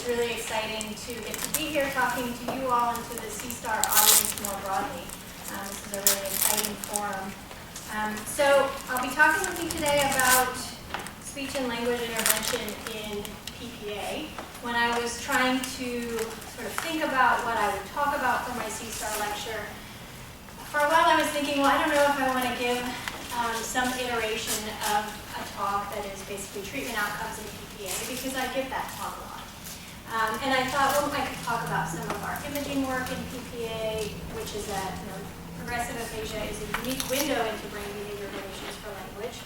is really exciting to get to be here talking to you all and to the C-STAR audience more broadly. This is a really exciting forum. So I'll be talking with you today about speech and language intervention in PPA. When I was trying to sort of think about what I would talk about for my C-STAR lecture, for a while I was thinking, well, I don't know if I want to give some iteration of a talk that is basically treatment outcomes in PPA, because I give that talk a lot. And I thought, well, I could talk about some of our imaging work in PPA, which is that progressive aphasia is a unique window into brain behavior relations for language.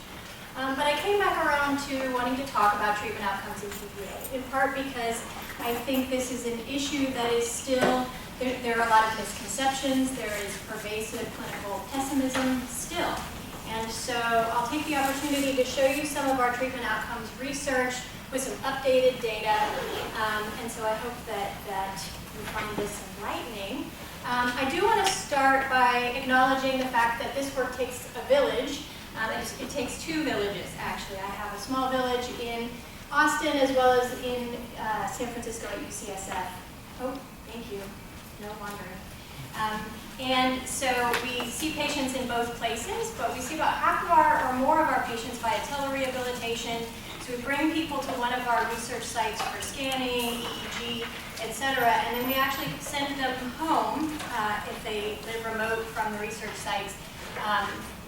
But I came back around to wanting to talk about treatment outcomes in PPA, in part because I think this is an issue that is still, there are a lot of misconceptions, there is pervasive clinical pessimism still. And so I'll take the opportunity to show you some of our treatment outcomes research with some updated data. And so I hope that you find this enlightening. I do want to start by acknowledging the fact that this work takes a village. It takes two villages, actually. I have a small village in Austin as well as in San Francisco at UCSF. Oh, thank you. No wondering. And so we see patients in both places, but we see about half of our, or more of our patients via telerehabilitation. So we bring people to one of our research sites for scanning, EEG, etc., and then we actually send them home if they live remote from the research sites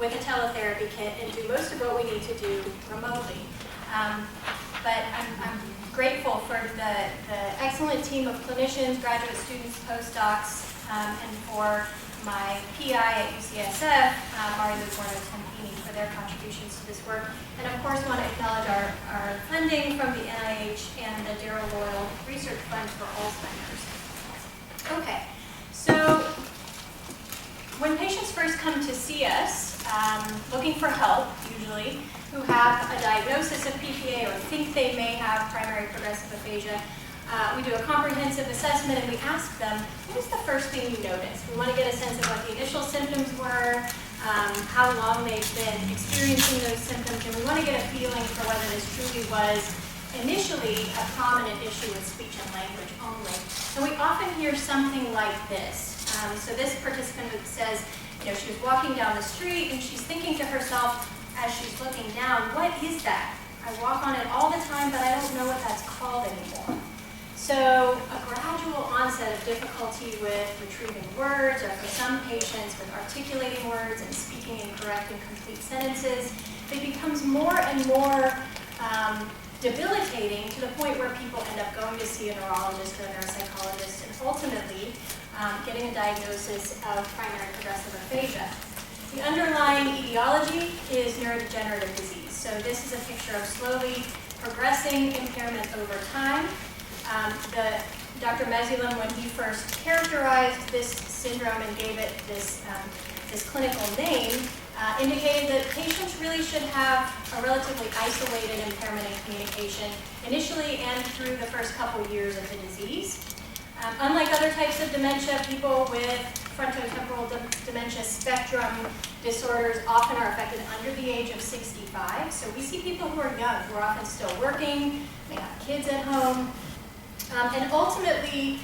with a teletherapy kit and do most of what we need to do remotely. But I'm grateful for the excellent team of clinicians, graduate students, postdocs, and for my PI at UCSF, Gorno-Tempini, for their contributions to this work. And of course, I want to acknowledge our funding from the NIH and the Darrell Loyal Research Fund for Alzheimer's. Okay, so when patients first come to see us, looking for help, usually, who have a diagnosis of PPA or think they may have primary progressive aphasia, we do a comprehensive assessment and we ask them, what is the first thing you noticed? We want to get a sense of what the initial symptoms were, how long they've been experiencing those symptoms, and we want to get a feeling for whether this truly was initially a prominent issue with speech and language only. And we often hear something like this. So this participant says, she was walking down the street and she's thinking to herself as she's looking down, what is that? I walk on it all the time, but I don't know what that's called anymore. So a gradual onset of difficulty with retrieving words, or for some patients with articulating words and speaking in correct and complete sentences, it becomes more and more debilitating to the point where people end up going to see a neurologist or a neuropsychologist and ultimately getting a diagnosis of primary progressive aphasia. The underlying etiology is neurodegenerative disease. So this is a picture of slowly progressing impairment over time. Dr. Mesulin, when he first characterized this syndrome and gave it this clinical name, indicated that patients really should have a relatively isolated impairment in communication initially and through the first couple years of the disease. Unlike other types of dementia, people with frontotemporal dementia spectrum disorders often are affected under the age of 65. So we see people who are young, who are often still working, may have kids at home. And ultimately,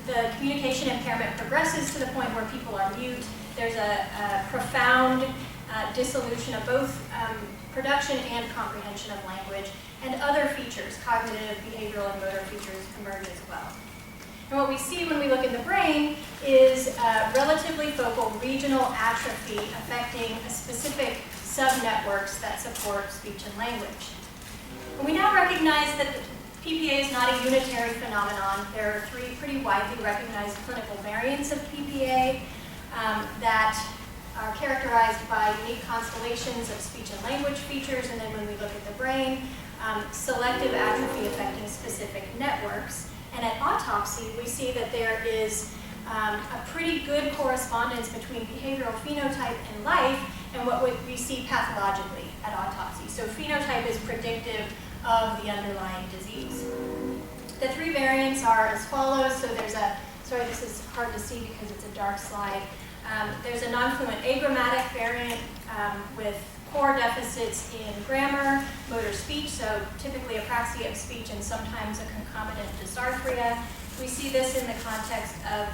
the communication impairment progresses to the point where people are mute. There's a profound dissolution of both production and comprehension of language, and other features, cognitive, behavioral, and motor features emerge as well. And what we see when we look in the brain is relatively focal regional atrophy affecting specific subnetworks that support speech and language. And we now recognize that PPA is not a unitary phenomenon. There are three pretty widely recognized clinical variants of PPA that are characterized by unique constellations of speech and language features, and then when we look at the brain, selective atrophy affecting specific networks. And at autopsy, we see that there is a pretty good correspondence between behavioral phenotype and life and what we see pathologically at autopsy. So phenotype is predictive of the underlying disease. The three variants are as follows. So there's sorry, this is hard to see because it's a dark slide. There's a nonfluent agrammatic variant with core deficits in grammar, motor speech, so typically apraxia of speech and sometimes a concomitant dysarthria. We see this in the context of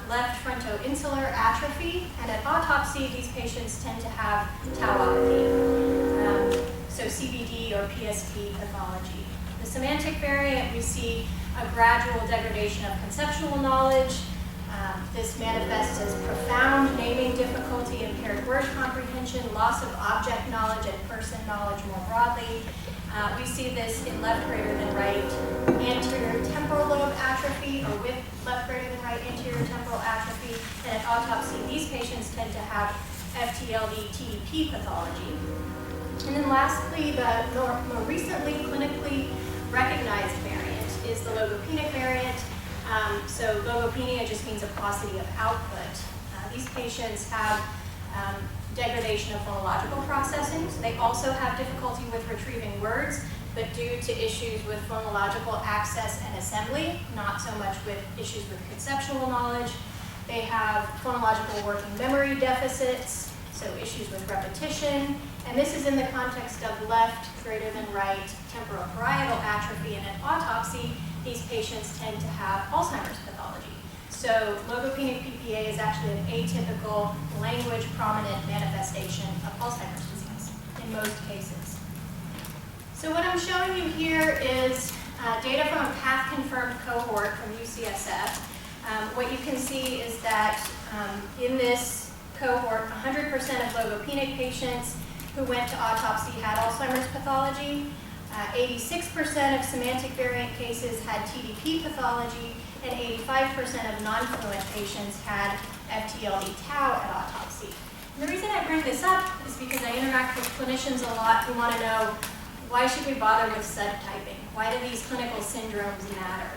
left frontoinsular atrophy, and at autopsy, these patients tend to have tauopathy, so CBD or PSP pathology. The semantic variant, we see a gradual degradation of conceptual knowledge. This manifests as profound naming difficulty, impaired word comprehension, loss of object knowledge and person knowledge more broadly. We see this in left greater than right anterior temporal lobe atrophy, or with left greater than right anterior temporal atrophy. And at autopsy, these patients tend to have FTLD-TDP pathology. And then lastly, the more recently clinically recognized variant is the logopenic variant. So logopenia just means a paucity of output. These patients have degradation of phonological processing. So they also have difficulty with retrieving words, but due to issues with phonological access and assembly, not so much with issues with conceptual knowledge. They have phonological working memory deficits, so issues with repetition. And this is in the context of left greater than right temporal parietal atrophy. And at autopsy, these patients tend to have Alzheimer's pathology. So logopenic PPA is actually an atypical language prominent manifestation of Alzheimer's disease in most cases. So what I'm showing you here is data from a path-confirmed cohort from UCSF. What you can see is that in this cohort, 100% of logopenic patients who went to autopsy had Alzheimer's pathology. 86% of semantic variant cases had TDP pathology, and 85% of non-fluent patients had FTLD tau at autopsy. And the reason I bring this up is because I interact with clinicians a lot who want to know, why should we bother with subtyping? Why do these clinical syndromes matter?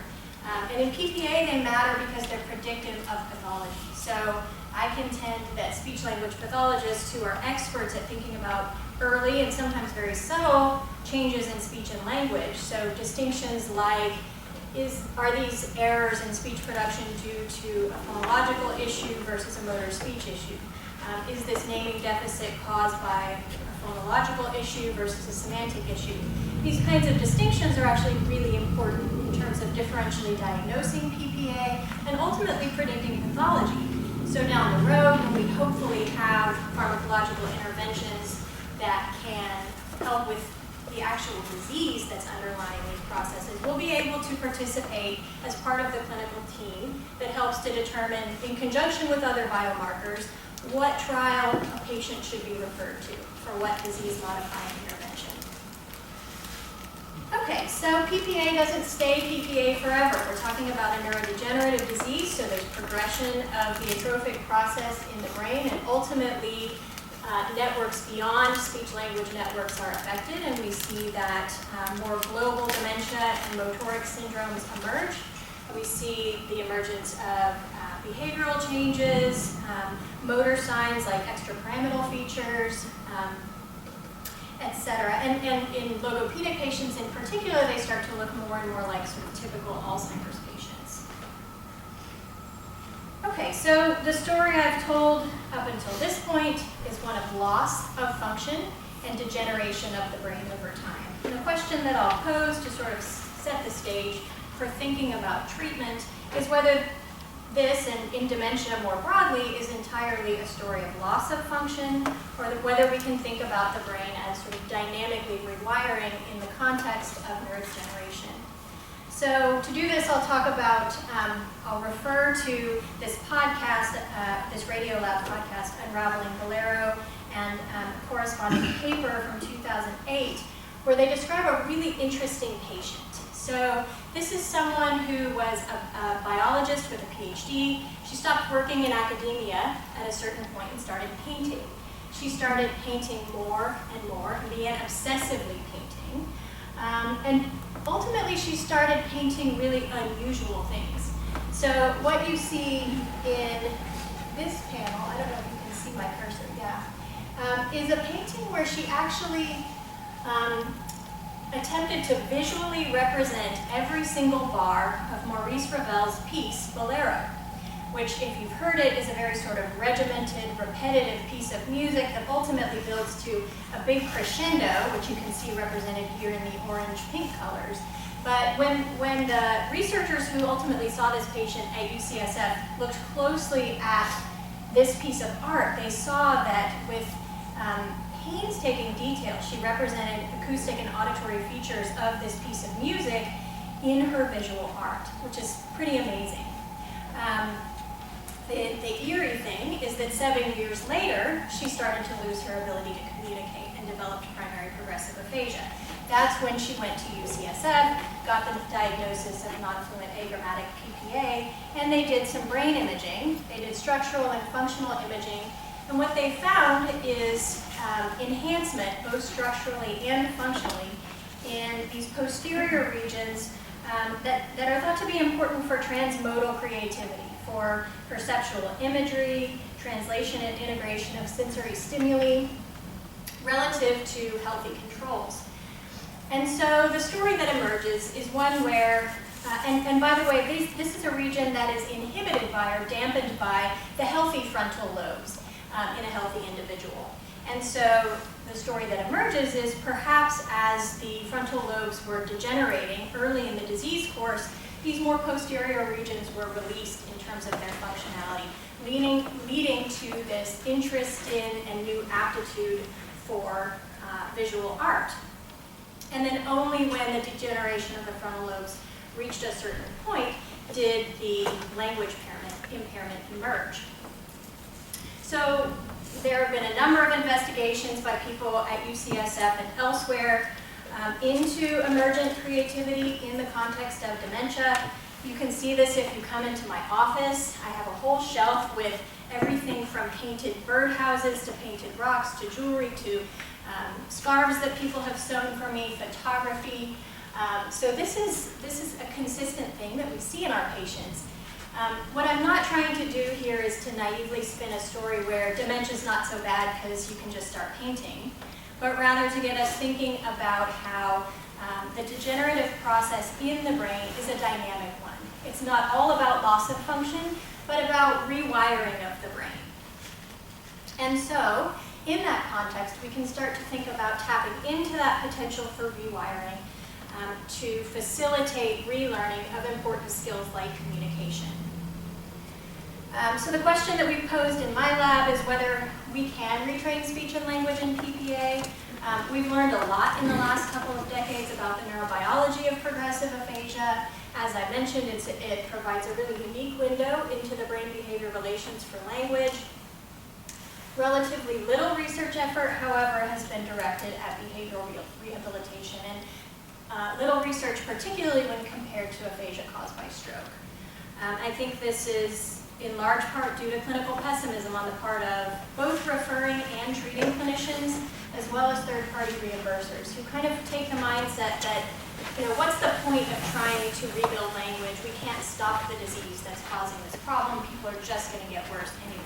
And in PPA, they matter because they're predictive of pathology. So I contend that speech-language pathologists who are experts at thinking about early and sometimes very subtle changes in speech and language, so distinctions like, are these errors in speech production due to a phonological issue versus a motor speech issue? Is this naming deficit caused by a phonological issue versus a semantic issue? These kinds of distinctions are actually really important in terms of differentially diagnosing PPA and ultimately predicting pathology. So down the road, when we hopefully have pharmacological interventions that can help with the actual disease that's underlying these processes, we'll be able to participate as part of the clinical team that helps to determine, in conjunction with other biomarkers, what trial a patient should be referred to for what disease-modifying intervention. Okay, so PPA doesn't stay PPA forever. We're talking about a neurodegenerative disease, so there's progression of the atrophic process in the brain, and ultimately networks beyond speech-language networks are affected, and we see that more global dementia and motoric syndromes emerge. We see the emergence of behavioral changes, motor signs like extrapyramidal features, etc. And in logopenic patients in particular, they start to look more and more like sort of typical Alzheimer's patients. Okay, so the story I've told up until this point is one of loss of function and degeneration of the brain over time. And the question that I'll pose to sort of set the stage for thinking about treatment is whether this, and in dementia more broadly, is entirely a story of loss of function, or whether we can think about the brain as sort of dynamically rewiring in the context of neurodegeneration. So to do this, I'll talk about, I'll refer to this podcast, this Radiolab podcast, Unraveling Bolero, and a corresponding paper from 2008, where they describe a really interesting patient. So this is someone who was a biologist with a PhD. She stopped working in academia at a certain point and started painting. She started painting more and more and began obsessively painting. And ultimately, she started painting really unusual things. So what you see in this panel, I don't know if you can see my cursor, is a painting where she actually attempted to visually represent every single bar of Maurice Ravel's piece, Bolero. which, if you've heard it, is a very sort of regimented, repetitive piece of music that ultimately builds to a big crescendo, which you can see represented here in the orange-pink colors. But when the researchers who ultimately saw this patient at UCSF looked closely at this piece of art, they saw that with painstaking detail, she represented acoustic and auditory features of this piece of music in her visual art, which is pretty amazing. The eerie thing is that 7 years later, she started to lose her ability to communicate and developed primary progressive aphasia. That's when she went to UCSF, got the diagnosis of nonfluent agrammatic PPA, and they did some brain imaging. They did structural and functional imaging, and what they found is enhancement, both structurally and functionally, in these posterior regions that are thought to be important for transmodal creativity, for perceptual imagery, translation and integration of sensory stimuli, relative to healthy controls. And so the story that emerges is one where, and by the way, this is a region that is inhibited by or dampened by the healthy frontal lobes in a healthy individual. And so the story that emerges is perhaps as the frontal lobes were degenerating early in the disease course, these more posterior regions were released in terms of their functionality, leading to this interest in and new aptitude for visual art. And then only when the degeneration of the frontal lobes reached a certain point did the language impairment emerge. So there have been a number of investigations by people at UCSF and elsewhere into emergent creativity in the context of dementia. You can see this if you come into my office. I have a whole shelf with everything from painted birdhouses to painted rocks to jewelry to scarves that people have sewn for me, photography. So this is a consistent thing that we see in our patients. What I'm not trying to do here is to naively spin a story where dementia is not so bad because you can just start painting, but rather to get us thinking about how the degenerative process in the brain is a dynamic one. It's not all about loss of function, but about rewiring of the brain. And so, in that context, we can start to think about tapping into that potential for rewiring to facilitate relearning of important skills like communication. So the question that we posed in my lab is whether we can retrain speech and language in PPA. We've learned a lot in the last couple of decades about the neurobiology of progressive aphasia. As I mentioned, it provides a really unique window into the brain-behavior relations for language. Relatively little research effort, however, has been directed at behavioral rehabilitation, and little research, particularly when compared to aphasia caused by stroke. I think this is in large part due to clinical pessimism on the part of both referring and treating clinicians, as well as third-party reimbursers, who kind of take the mindset that, what's the point of trying to rebuild language? We can't stop the disease that's causing this problem. People are just going to get worse anyway.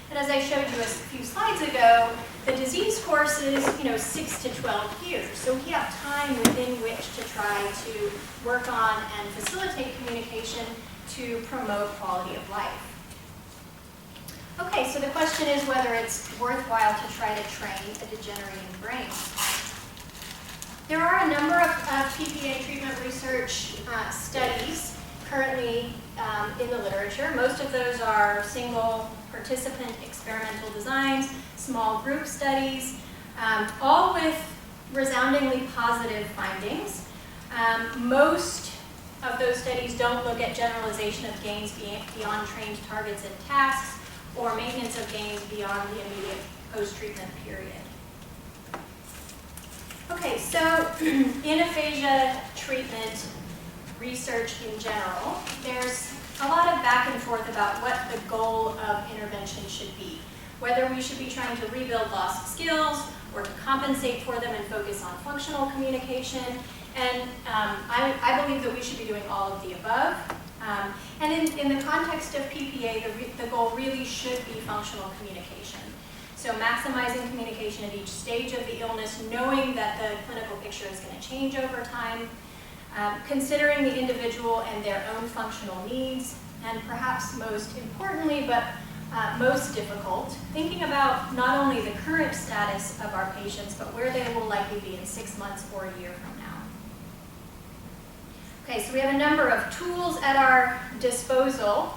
But as I showed you a few slides ago, the disease course is 6 to 12 years. So we have time within which to try to work on and facilitate communication to promote quality of life. Okay, so the question is whether it's worthwhile to try to train a degenerating brain. There are a number of PPA treatment research studies currently in the literature. Most of those are single participant experimental designs, small group studies, all with resoundingly positive findings. Most of those studies don't look at generalization of gains beyond trained targets and tasks, or maintenance of gains beyond the immediate post-treatment period. Okay, so in aphasia treatment research in general, there's a lot of back and forth about what the goal of intervention should be. Whether we should be trying to rebuild lost skills or to compensate for them and focus on functional communication. And I believe that we should be doing all of the above. And in the context of PPA, the goal really should be functional communication. So maximizing communication at each stage of the illness, knowing that the clinical picture is going to change over time, considering the individual and their own functional needs, and perhaps most importantly, but most difficult, thinking about not only the current status of our patients, but where they will likely be in 6 months or a year from now. Okay, so we have a number of tools at our disposal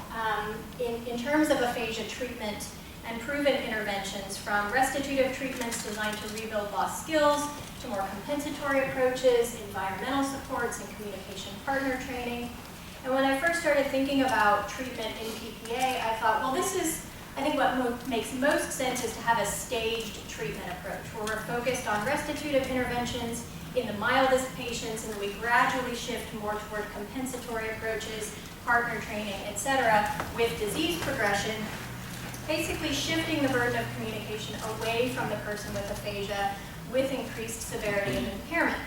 in terms of aphasia treatment and proven interventions, from restitutive treatments designed to rebuild lost skills, to more compensatory approaches, environmental supports, and communication partner training. And when I first started thinking about treatment in PPA, I thought, well, I think what makes most sense is to have a staged treatment approach, where we're focused on restitutive interventions in the mildest patients, and then we gradually shift more toward compensatory approaches, partner training, etc., with disease progression, basically shifting the burden of communication away from the person with aphasia with increased severity of impairment.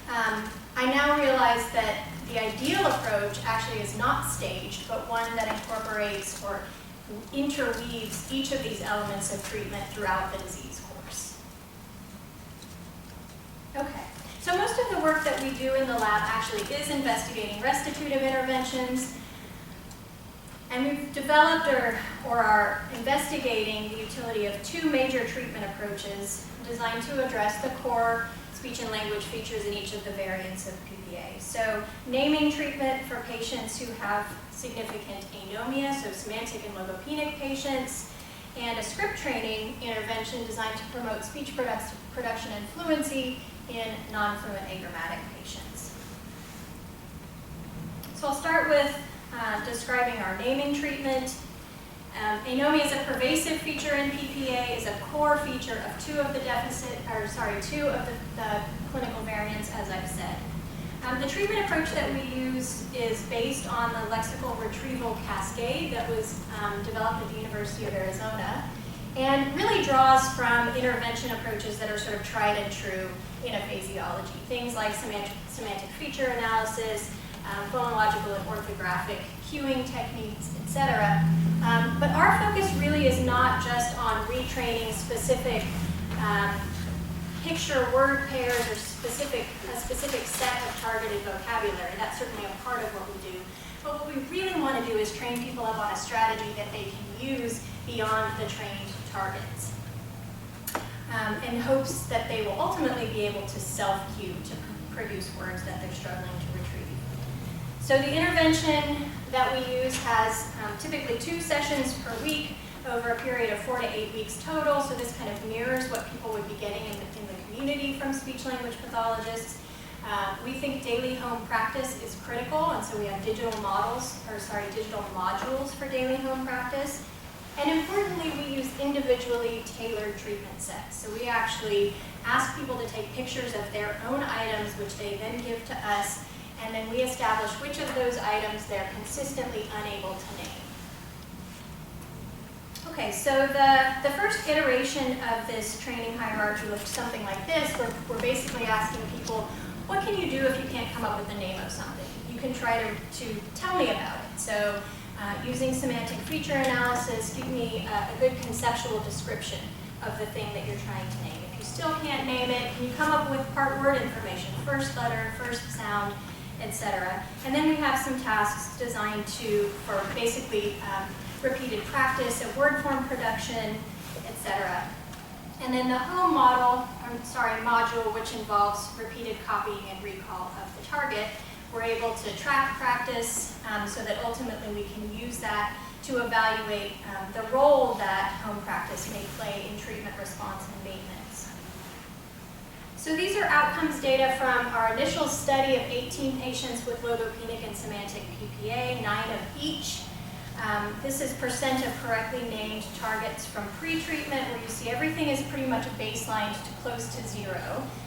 I now realize that the ideal approach actually is not staged, but one that incorporates or interweaves each of these elements of treatment throughout the disease course. Okay, so most of the work that we do in the lab actually is investigating restitutive interventions, and we've developed or are investigating the utility of 2 major treatment approaches designed to address the core speech and language features in each of the variants of PPA. So naming treatment for patients who have significant anomia, so semantic and logopenic patients, and a script training intervention designed to promote speech production and fluency in non-fluent agrammatic patients. So I'll start with describing our naming treatment. Anomia is a pervasive feature in PPA, is a core feature of 2 of the clinical variants, as I've said. The treatment approach that we use is based on the lexical retrieval cascade that was developed at the University of Arizona, and really draws from intervention approaches that are sort of tried and true in aphasiology. Things like semantic feature analysis, phonological and orthographic cueing techniques, etc. But our focus really is not just on retraining specific picture word pairs or a specific set of targeted vocabulary. That's certainly a part of what we do. But what we really want to do is train people up on a strategy that they can use beyond the trained targets, in hopes that they will ultimately be able to self-cue to produce words that they're struggling to retrieve. So the intervention that we use has typically 2 sessions per week over a period of 4 to 8 weeks total. So this kind of mirrors what people would be getting in the community from speech-language pathologists. We think daily home practice is critical, and so we have digital modules for daily home practice. And importantly, we use individually tailored treatment sets. So we actually ask people to take pictures of their own items, which they then give to us, and then we establish which of those items they're consistently unable to name. Okay, so the first iteration of this training hierarchy looked something like this, where we're basically asking people, what can you do if you can't come up with the name of something? You can try to tell me about it. So using semantic feature analysis, give me a good conceptual description of the thing that you're trying to name. If you still can't name it, can you come up with part word information, first letter, first sound, etc. And then we have some tasks designed for basically repeated practice of word form production, etc. And then the home module, which involves repeated copying and recall of the target, we're able to track practice so that ultimately we can use that to evaluate the role that home practice may play in treatment response and maintenance. So these are outcomes data from our initial study of 18 patients with logopenic and semantic PPA, 9 of each. This is percent of correctly named targets from pre-treatment, where you see everything is pretty much baselined to close to 0.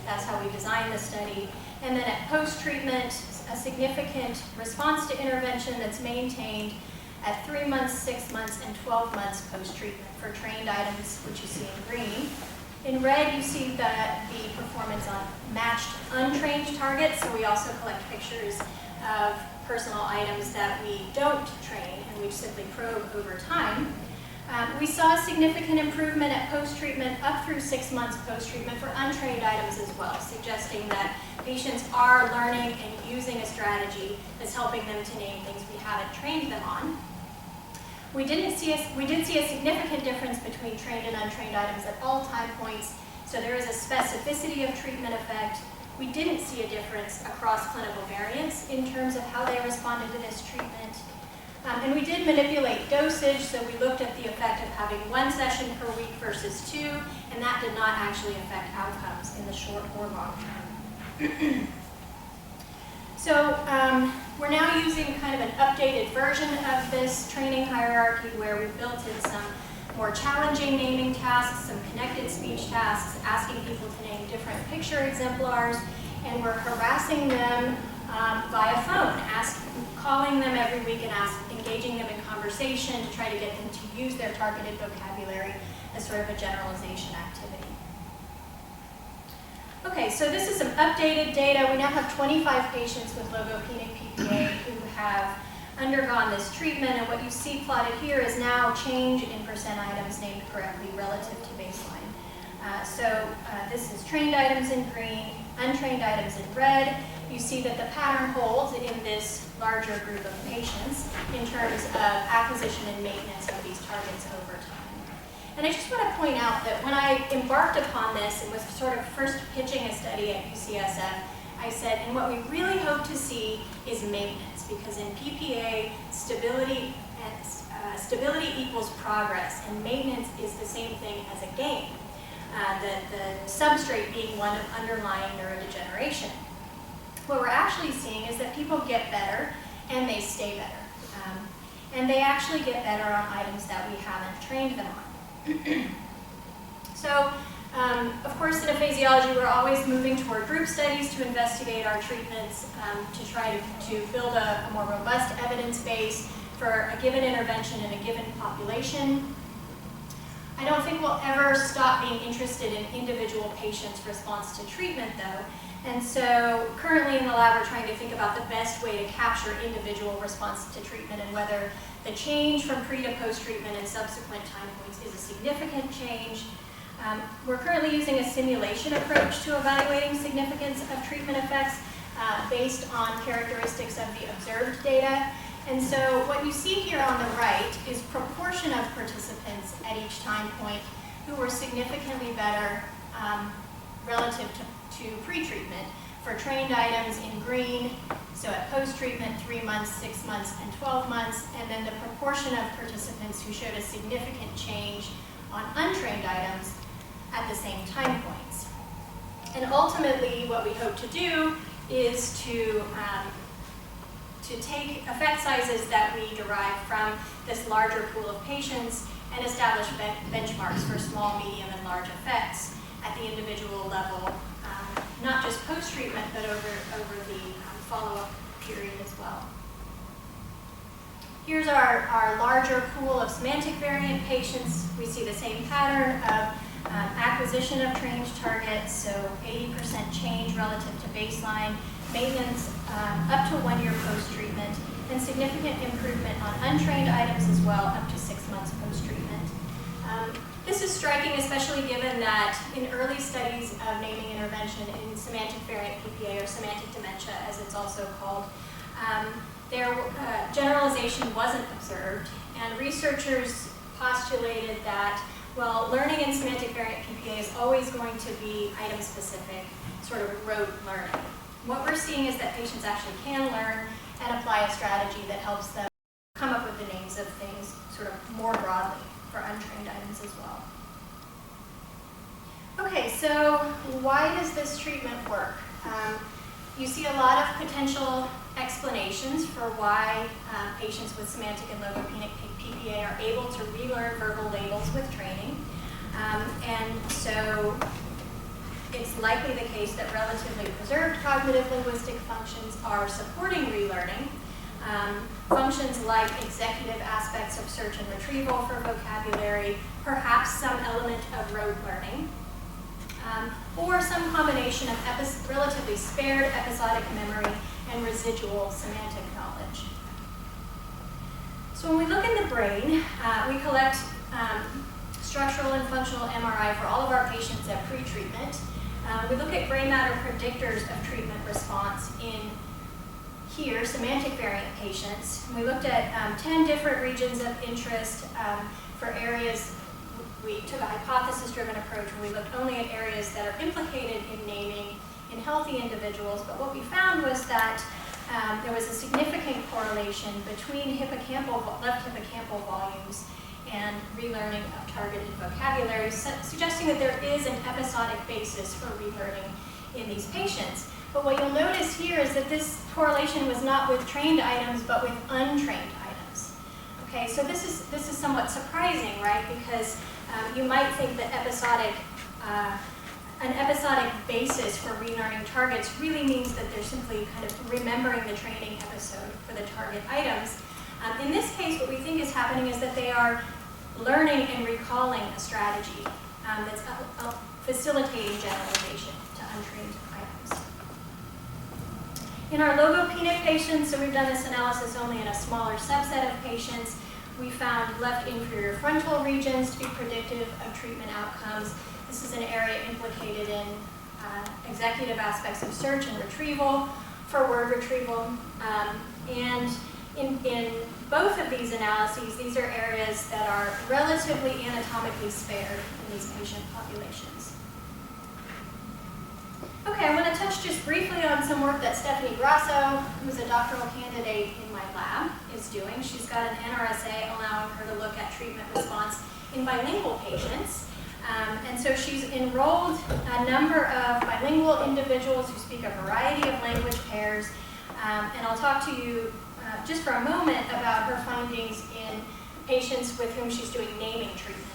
That's how we designed the study. And then at post-treatment, a significant response to intervention that's maintained at 3 months, 6 months, and 12 months post-treatment for trained items, which you see in green. In red, you see the performance on matched untrained targets, so we also collect pictures of personal items that we don't train and we simply probe over time. We saw significant improvement at post-treatment up through 6 months post-treatment for untrained items as well, suggesting that patients are learning and using a strategy that's helping them to name things we haven't trained them on. We did see a significant difference between trained and untrained items at all time points, so there is a specificity of treatment effect. We didn't see a difference across clinical variants in terms of how they responded to this treatment. And we did manipulate dosage, so we looked at the effect of having 1 session per week versus 2, and that did not actually affect outcomes in the short or long term. So we're now using kind of an updated version of this training hierarchy where we've built in some more challenging naming tasks, some connected speech tasks, asking people to name different picture exemplars, and we're harassing them via phone, calling them every week and engaging them in conversation to try to get them to use their targeted vocabulary as sort of a generalization activity. Okay, so this is some updated data. We now have 25 patients with logopenic PPA who have undergone this treatment, and what you see plotted here is now change in percent items named correctly relative to baseline. This is trained items in green, untrained items in red. You see that the pattern holds in this larger group of patients in terms of acquisition and maintenance of these targets over time. And I just want to point out that when I embarked upon this and was sort of first pitching a study at UCSF, I said, and what we really hope to see is maintenance, because in PPA, stability equals progress, and maintenance is the same thing as a gain. The substrate being one of underlying neurodegeneration. What we're actually seeing is that people get better and they stay better. And they actually get better on items that we haven't trained them on. So, of course, in aphasiology, we're always moving toward group studies to investigate our treatments, to try to build a more robust evidence base for a given intervention in a given population. I don't think we'll ever stop being interested in individual patients' response to treatment, though. And so currently in the lab, we're trying to think about the best way to capture individual response to treatment and whether the change from pre to post-treatment and subsequent time points is a significant change. We're currently using a simulation approach to evaluating significance of treatment effects based on characteristics of the observed data. And so what you see here on the right is proportion of participants at each time point who were significantly better relative to pre-treatment for trained items in green, so at post-treatment 3 months, 6 months, and 12 months, and then the proportion of participants who showed a significant change on untrained items at the same time points. And ultimately, what we hope to do is to take effect sizes that we derive from this larger pool of patients and establish benchmarks for small, medium, and large effects at the individual level, not just post-treatment, but over the follow-up period as well. Here's our larger pool of semantic variant patients. We see the same pattern of acquisition of trained targets, so 80% change relative to baseline, maintenance up to 1 year post-treatment, and significant improvement on untrained items as well, up to 6 months post-treatment. This is striking, especially given that in early studies of naming intervention in semantic variant PPA, or semantic dementia as it's also called, generalization wasn't observed, and researchers postulated that, well, learning in semantic variant PPA is always going to be item-specific, sort of rote learning. What we're seeing is that patients actually can learn and apply a strategy that helps them come up with the names of things sort of more broadly for untrained items as well. Okay, so why does this treatment work? You see a lot of potential explanations for why patients with semantic and logopenic PPA are able to relearn verbal labels with training. And so it's likely the case that relatively preserved cognitive linguistic functions are supporting relearning. Functions like executive aspects of search and retrieval for vocabulary, perhaps some element of rote learning, or some combination of relatively spared episodic memory and residual semantic knowledge. So when we look in the brain, we collect structural and functional MRI for all of our patients at pre-treatment. We look at gray matter predictors of treatment response in here, semantic variant patients. We looked at 10 different regions of interest for areas. We took a hypothesis-driven approach where we looked only at areas that are implicated in naming in healthy individuals, but what we found was that there was a significant correlation between left hippocampal volumes and relearning of targeted vocabulary, suggesting that there is an episodic basis for relearning in these patients. But what you'll notice here is that this correlation was not with trained items, but with untrained items. Okay, so this is somewhat surprising, right? Because you might think that an episodic basis for relearning targets really means that they're simply kind of remembering the training episode for the target items. In this case, what we think is happening is that they are learning and recalling a strategy that's facilitating generalization to untrained items. In our logopenic patients, so we've done this analysis only in a smaller subset of patients, we found left inferior frontal regions to be predictive of treatment outcomes. This is an area implicated in executive aspects of search and retrieval for word retrieval. And in both of these analyses, these are areas that are relatively anatomically spared in these patient populations. Okay, I want to touch just briefly on some work that Stephanie Grasso, who's a doctoral candidate in my lab, is doing. She's got an NRSA allowing her to look at treatment response in bilingual patients. And so she's enrolled a number of bilingual individuals who speak a variety of language pairs. And I'll talk to you just for a moment about her findings in patients with whom she's doing naming treatment.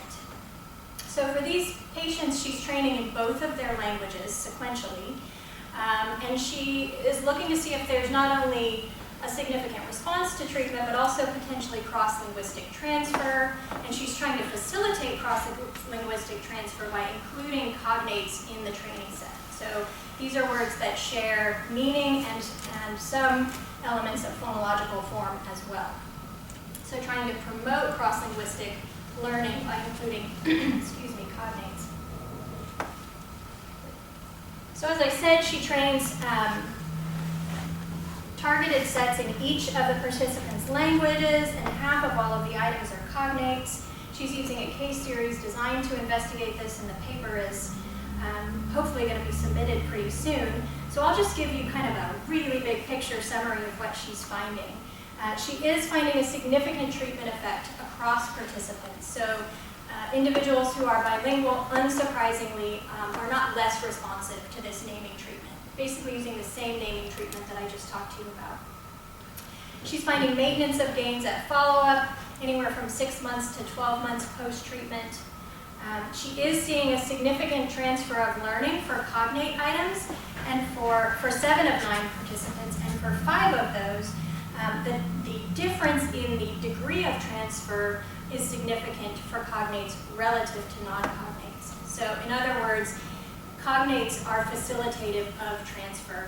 So for these patients, she's training in both of their languages sequentially. And she is looking to see if there's not only a significant response to treatment, but also potentially cross-linguistic transfer. And she's trying to facilitate cross-linguistic transfer by including cognates in the training set. So these are words that share meaning and some elements of phonological form as well. So trying to promote cross-linguistic learning by including, cognates. So as I said, she trains targeted sets in each of the participants' languages, and half of all of the items are cognates. She's using a case series designed to investigate this, and the paper is hopefully going to be submitted pretty soon. So I'll just give you kind of a really big picture summary of what she's finding. She is finding a significant treatment effect across participants. So individuals who are bilingual, unsurprisingly, are not less responsive to this naming treatment, basically using the same naming treatment that I just talked to you about. She's finding maintenance of gains at follow-up, anywhere from 6 months to 12 months post-treatment. She is seeing a significant transfer of learning for cognate items, and for 7 of 9 participants, and for 5 of those, the difference in the degree of transfer is significant for cognates relative to non-cognates. So in other words, cognates are facilitative of transfer.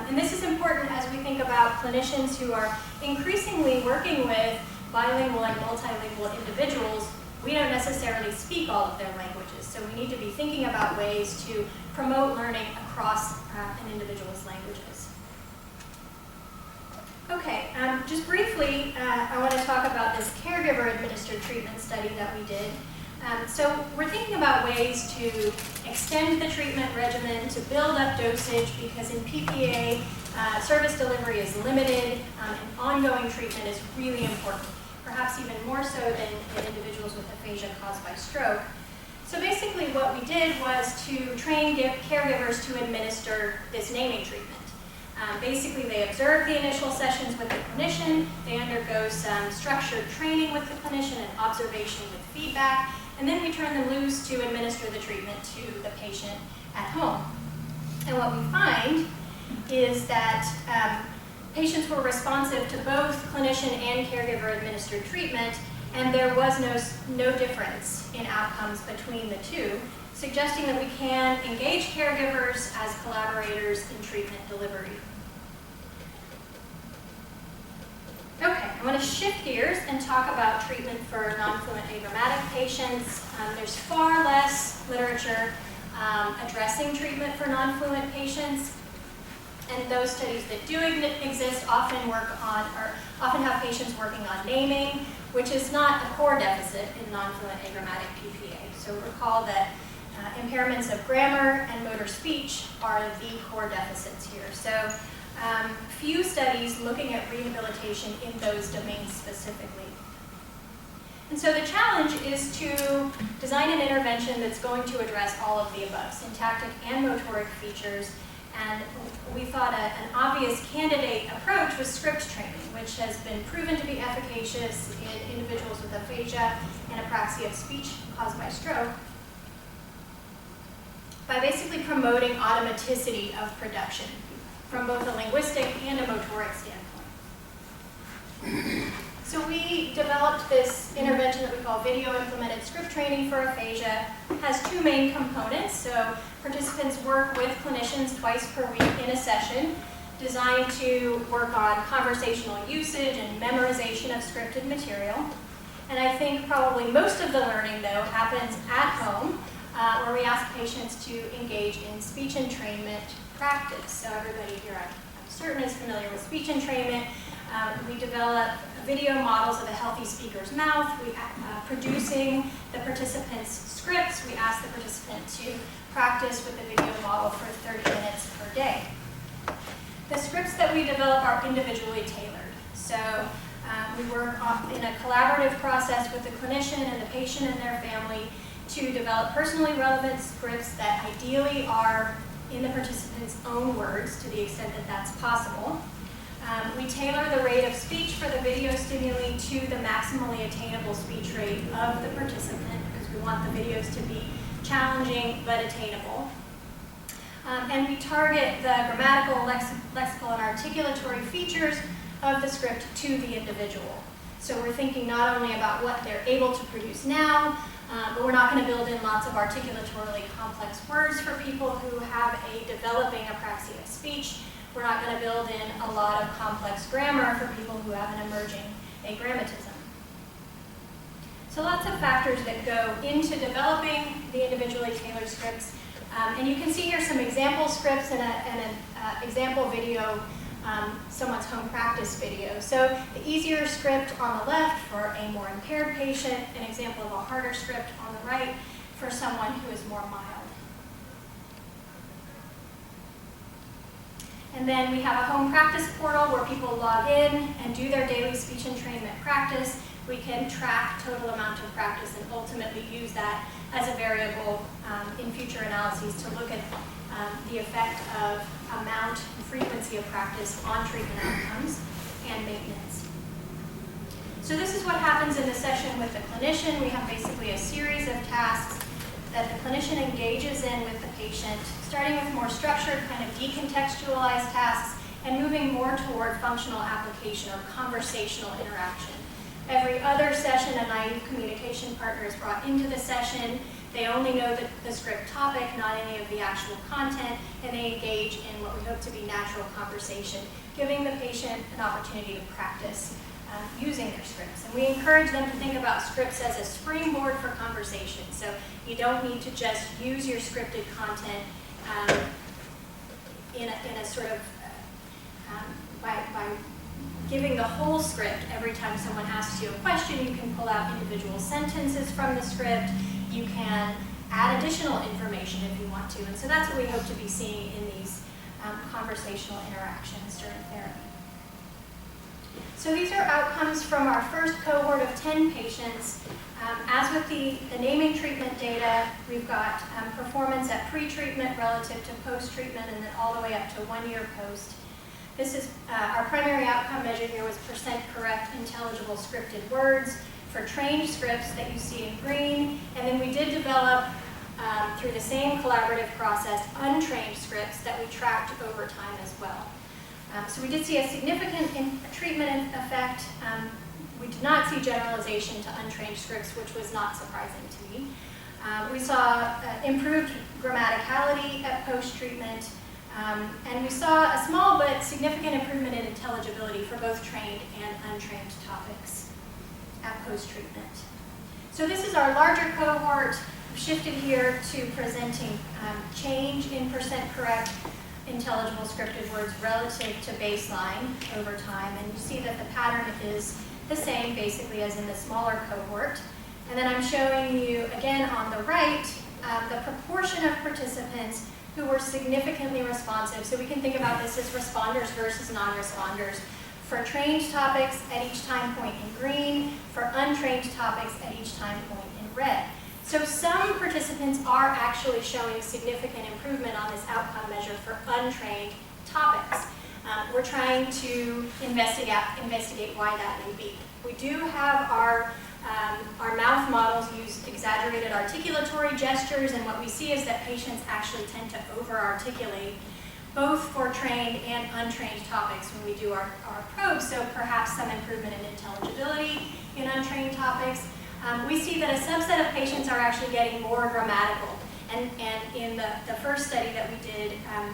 And this is important as we think about clinicians who are increasingly working with bilingual and multilingual individuals. We don't necessarily speak all of their languages, so we need to be thinking about ways to promote learning across an individual's languages. Okay, just briefly, I want to talk about this caregiver-administered treatment study that we did. So we're thinking about ways to extend the treatment regimen, to build up dosage, because in PPA, service delivery is limited, and ongoing treatment is really important, perhaps even more so than in individuals with aphasia caused by stroke. So basically what we did was to train caregivers to administer this naming treatment. Basically, they observe the initial sessions with the clinician, they undergo some structured training with the clinician and observation with feedback, and then we turn them loose to administer the treatment to the patient at home. And what we find is that patients were responsive to both clinician and caregiver administered treatment, and there was no difference in outcomes between the two, suggesting that we can engage caregivers as collaborators in treatment delivery. Okay, I want to shift gears and talk about treatment for non-fluent agrammatic patients. There's far less literature addressing treatment for non-fluent patients, and those studies that do exist often have patients working on naming, which is not a core deficit in non-fluent agrammatic PPA. So recall that impairments of grammar and motor speech are the core deficits here. So few studies looking at rehabilitation in those domains specifically. And so the challenge is to design an intervention that's going to address all of the above, syntactic and motoric features. And we thought an obvious candidate approach was script training, which has been proven to be efficacious in individuals with aphasia and apraxia of speech caused by stroke by basically promoting automaticity of production from both a linguistic and a motoric standpoint. So we developed this intervention that we call video implemented script training for aphasia. It has two main components. So participants work with clinicians twice per week in a session designed to work on conversational usage and memorization of scripted material. And I think probably most of the learning, though, happens at home, where we ask patients to engage in speech entrainment practice. So everybody here, I'm certain, is familiar with speech entrainment. We develop video models of a healthy speaker's mouth. We producing the participants' scripts. We ask the participant to practice with the video model for 30 minutes per day. The scripts that we develop are individually tailored. So we work in a collaborative process with the clinician and the patient and their family to develop personally relevant scripts that ideally are in the participant's own words to the extent that that's possible. We tailor the rate of speech for the video stimuli to the maximally attainable speech rate of the participant because we want the videos to be challenging but attainable. And we target the grammatical, lexical, and articulatory features of the script to the individual. So we're thinking not only about what they're able to produce now, but we're not going to build in lots of articulatorily complex words for people who have a developing apraxia of speech. We're not going to build in a lot of complex grammar for people who have an emerging agrammatism. So lots of factors that go into developing the individually tailored scripts. And you can see here some example scripts and an example video, someone's home practice video. So the easier script on the left for a more impaired patient, an example of a harder script on the right for someone who is more mild. And then we have a home practice portal where people log in and do their daily speech entrainment practice. We can track total amount of practice and ultimately use that as a variable in future analyses to look at the effect of amount and frequency of practice on treatment outcomes and maintenance. So this is what happens in the session with the clinician. We have basically a series of tasks that the clinician engages in with the patient, starting with more structured, kind of decontextualized tasks, and moving more toward functional application or conversational interaction. Every other session, a naive communication partner is brought into the session. They only know the script topic, not any of the actual content, and they engage in what we hope to be natural conversation, giving the patient an opportunity to practice using their scripts. And we encourage them to think about scripts as a springboard for conversation. So you don't need to just use your scripted content in a sort of, by giving the whole script every time someone asks you a question. You can pull out individual sentences from the script. You can add additional information if you want to. And so that's what we hope to be seeing in these conversational interactions during therapy. So these are outcomes from our first cohort of 10 patients. As with the naming treatment data, we've got performance at pre-treatment relative to post-treatment and then all the way up to 1 year post. This is our primary outcome measure here was percent correct intelligible scripted words for trained scripts that you see in green. And then we did develop, through the same collaborative process, untrained scripts that we tracked over time as well. So we did see a significant treatment effect. We did not see generalization to untrained scripts, which was not surprising to me. We saw improved grammaticality at post-treatment, And we saw a small but significant improvement in intelligibility for both trained and untrained topics at post-treatment. So this is our larger cohort. We've shifted here to presenting change in percent correct intelligible scripted words relative to baseline over time. And you see that the pattern is the same basically as in the smaller cohort. And then I'm showing you again on the right the proportion of participants who were significantly responsive. So we can think about this as responders versus non-responders. For trained topics at each time point in green, for untrained topics at each time point in red. So some participants are actually showing significant improvement on this outcome measure for untrained topics. We're trying to investigate why that may be. We do have our mouth models use exaggerated articulatory gestures, and what we see is that patients actually tend to over-articulate both for trained and untrained topics when we do our probes, so perhaps some improvement in intelligibility in untrained topics. We see that a subset of patients are actually getting more grammatical, and in the first study that we did, I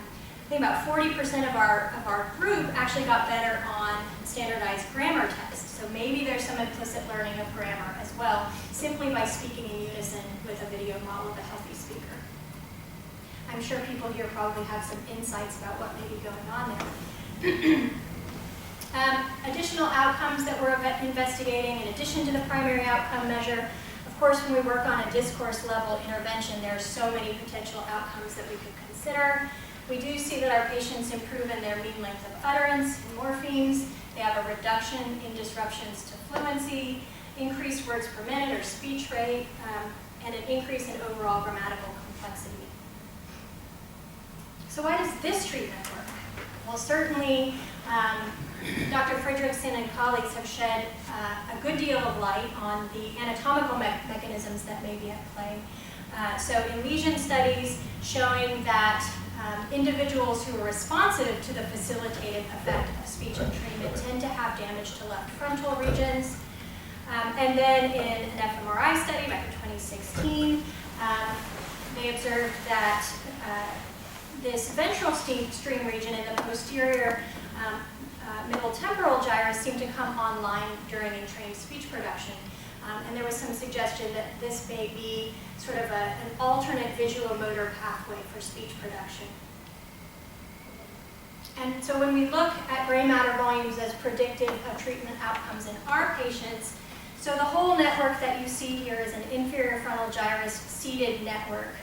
think about 40% of our group actually got better on standardized grammar tests. So maybe there's some implicit learning of grammar as well, simply by speaking in unison with a video model of a healthy speaker. I'm sure people here probably have some insights about what may be going on there. Additional outcomes that we're investigating in addition to the primary outcome measure. Of course, when we work on a discourse level intervention, there are so many potential outcomes that we could consider. We do see that our patients improve in their mean length of utterance and morphemes. They have a reduction in disruptions to fluency, increased words per minute or speech rate, and an increase in overall grammatical complexity. So why does this treatment work? Well, certainly Dr. Fredrickson and colleagues have shed a good deal of light on the anatomical mechanisms that may be at play. So in lesion studies showing that individuals who are responsive to the facilitated effect of speech entrainment tend to have damage to left frontal regions. And then in an fMRI study back in 2016, they observed that this ventral stream region in the posterior middle temporal gyrus seemed to come online during entrained speech production. And there was some suggestion that this may be sort of an alternate visual-motor pathway for speech production. And so when we look at gray matter volumes as predictive of treatment outcomes in our patients, so the whole network that you see here is an inferior frontal gyrus seeded network,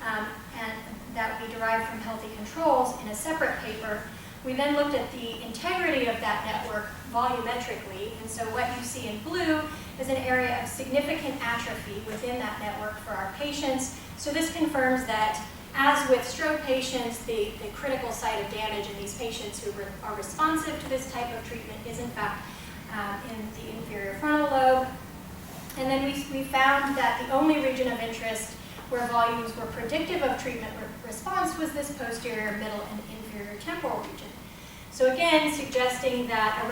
and that we derived from healthy controls in a separate paper. We then looked at the integrity of that network volumetrically, and so what you see in blue is an area of significant atrophy within that network for our patients. So this confirms that, as with stroke patients, the critical site of damage in these patients who are responsive to this type of treatment is in fact in the inferior frontal lobe. And then we found that the only region of interest where volumes were predictive of treatment response was this posterior, middle, and inferior temporal region. So again, suggesting that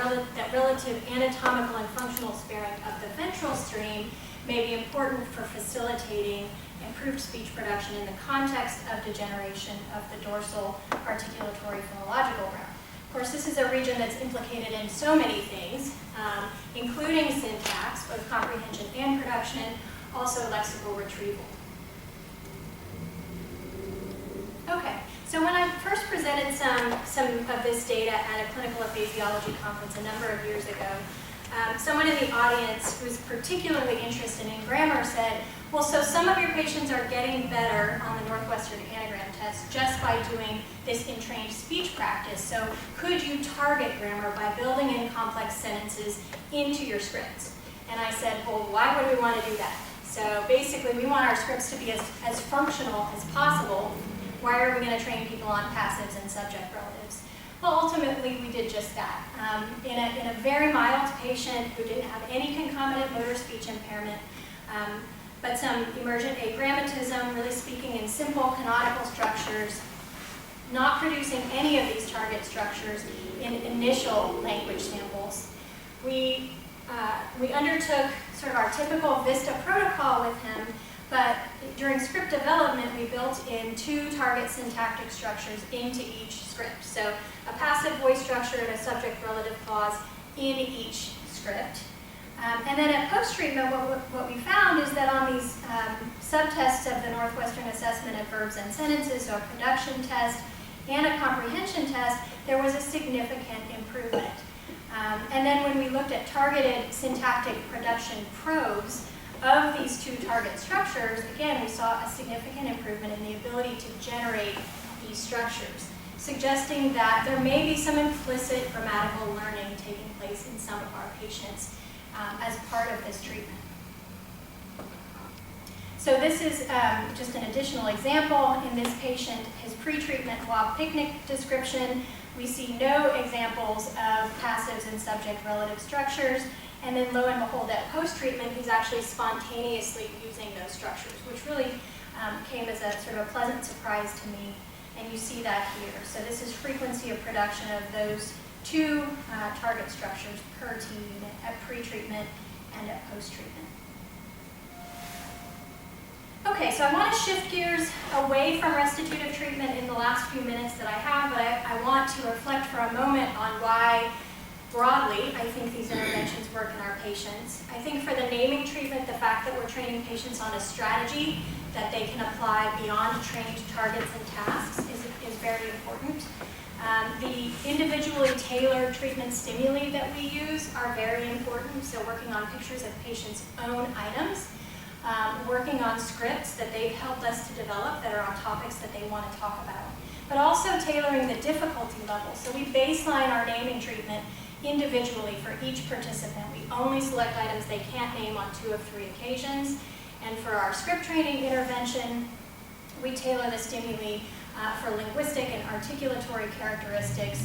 relative anatomical and functional sparing of the ventral stream may be important for facilitating improved speech production in the context of degeneration of the dorsal articulatory phonological route. Of course, this is a region that's implicated in so many things, including syntax, both comprehension and production, also lexical retrieval. Okay, so when I first presented some of this data at a clinical aphasiology conference a number of years ago, someone in the audience who was particularly interested in grammar said, well, so some of your patients are getting better on the Northwestern Anagram test just by doing this entrained speech practice. So could you target grammar by building in complex sentences into your scripts? And I said, well, why would we want to do that? So basically, we want our scripts to be as functional as possible. Why are we going to train people on passives and subject relatives? Well, ultimately, we did just that. In a very mild patient who didn't have any concomitant motor speech impairment, but some emergent agrammatism, really speaking in simple canonical structures, not producing any of these target structures in initial language samples. We undertook sort of our typical VISTA protocol with him But during script development, we built in 2 target syntactic structures into each script. So a passive voice structure and a subject-relative clause in each script. And then at post-treatment, what we found is that on these subtests of the Northwestern Assessment of Verbs and Sentences, so a production test and a comprehension test, there was a significant improvement. And then when we looked at targeted syntactic production probes of these 2 target structures, again, we saw a significant improvement in the ability to generate these structures, suggesting that there may be some implicit grammatical learning taking place in some of our patients as part of this treatment. So this is just an additional example. In this patient, his pre-treatment walk picnic description, we see no examples of passives and subject-relative structures. And then lo and behold, at post-treatment, he's actually spontaneously using those structures, which really came as a sort of a pleasant surprise to me. And you see that here. So this is frequency of production of those 2 target structures per teen at pre-treatment and at post-treatment. Okay, so I want to shift gears away from restitutive treatment in the last few minutes that I have, but I want to reflect for a moment on why, broadly, I think these interventions work in our patients. I think for the naming treatment, the fact that we're training patients on a strategy that they can apply beyond trained targets and tasks is very important. The individually tailored treatment stimuli that we use are very important, so working on pictures of patients' own items, working on scripts that they've helped us to develop that are on topics that they want to talk about, but also tailoring the difficulty level. So we baseline our naming treatment individually for each participant. We only select items they can't name on 2 of 3 occasions, and for our script training intervention, we tailor the stimuli for linguistic and articulatory characteristics,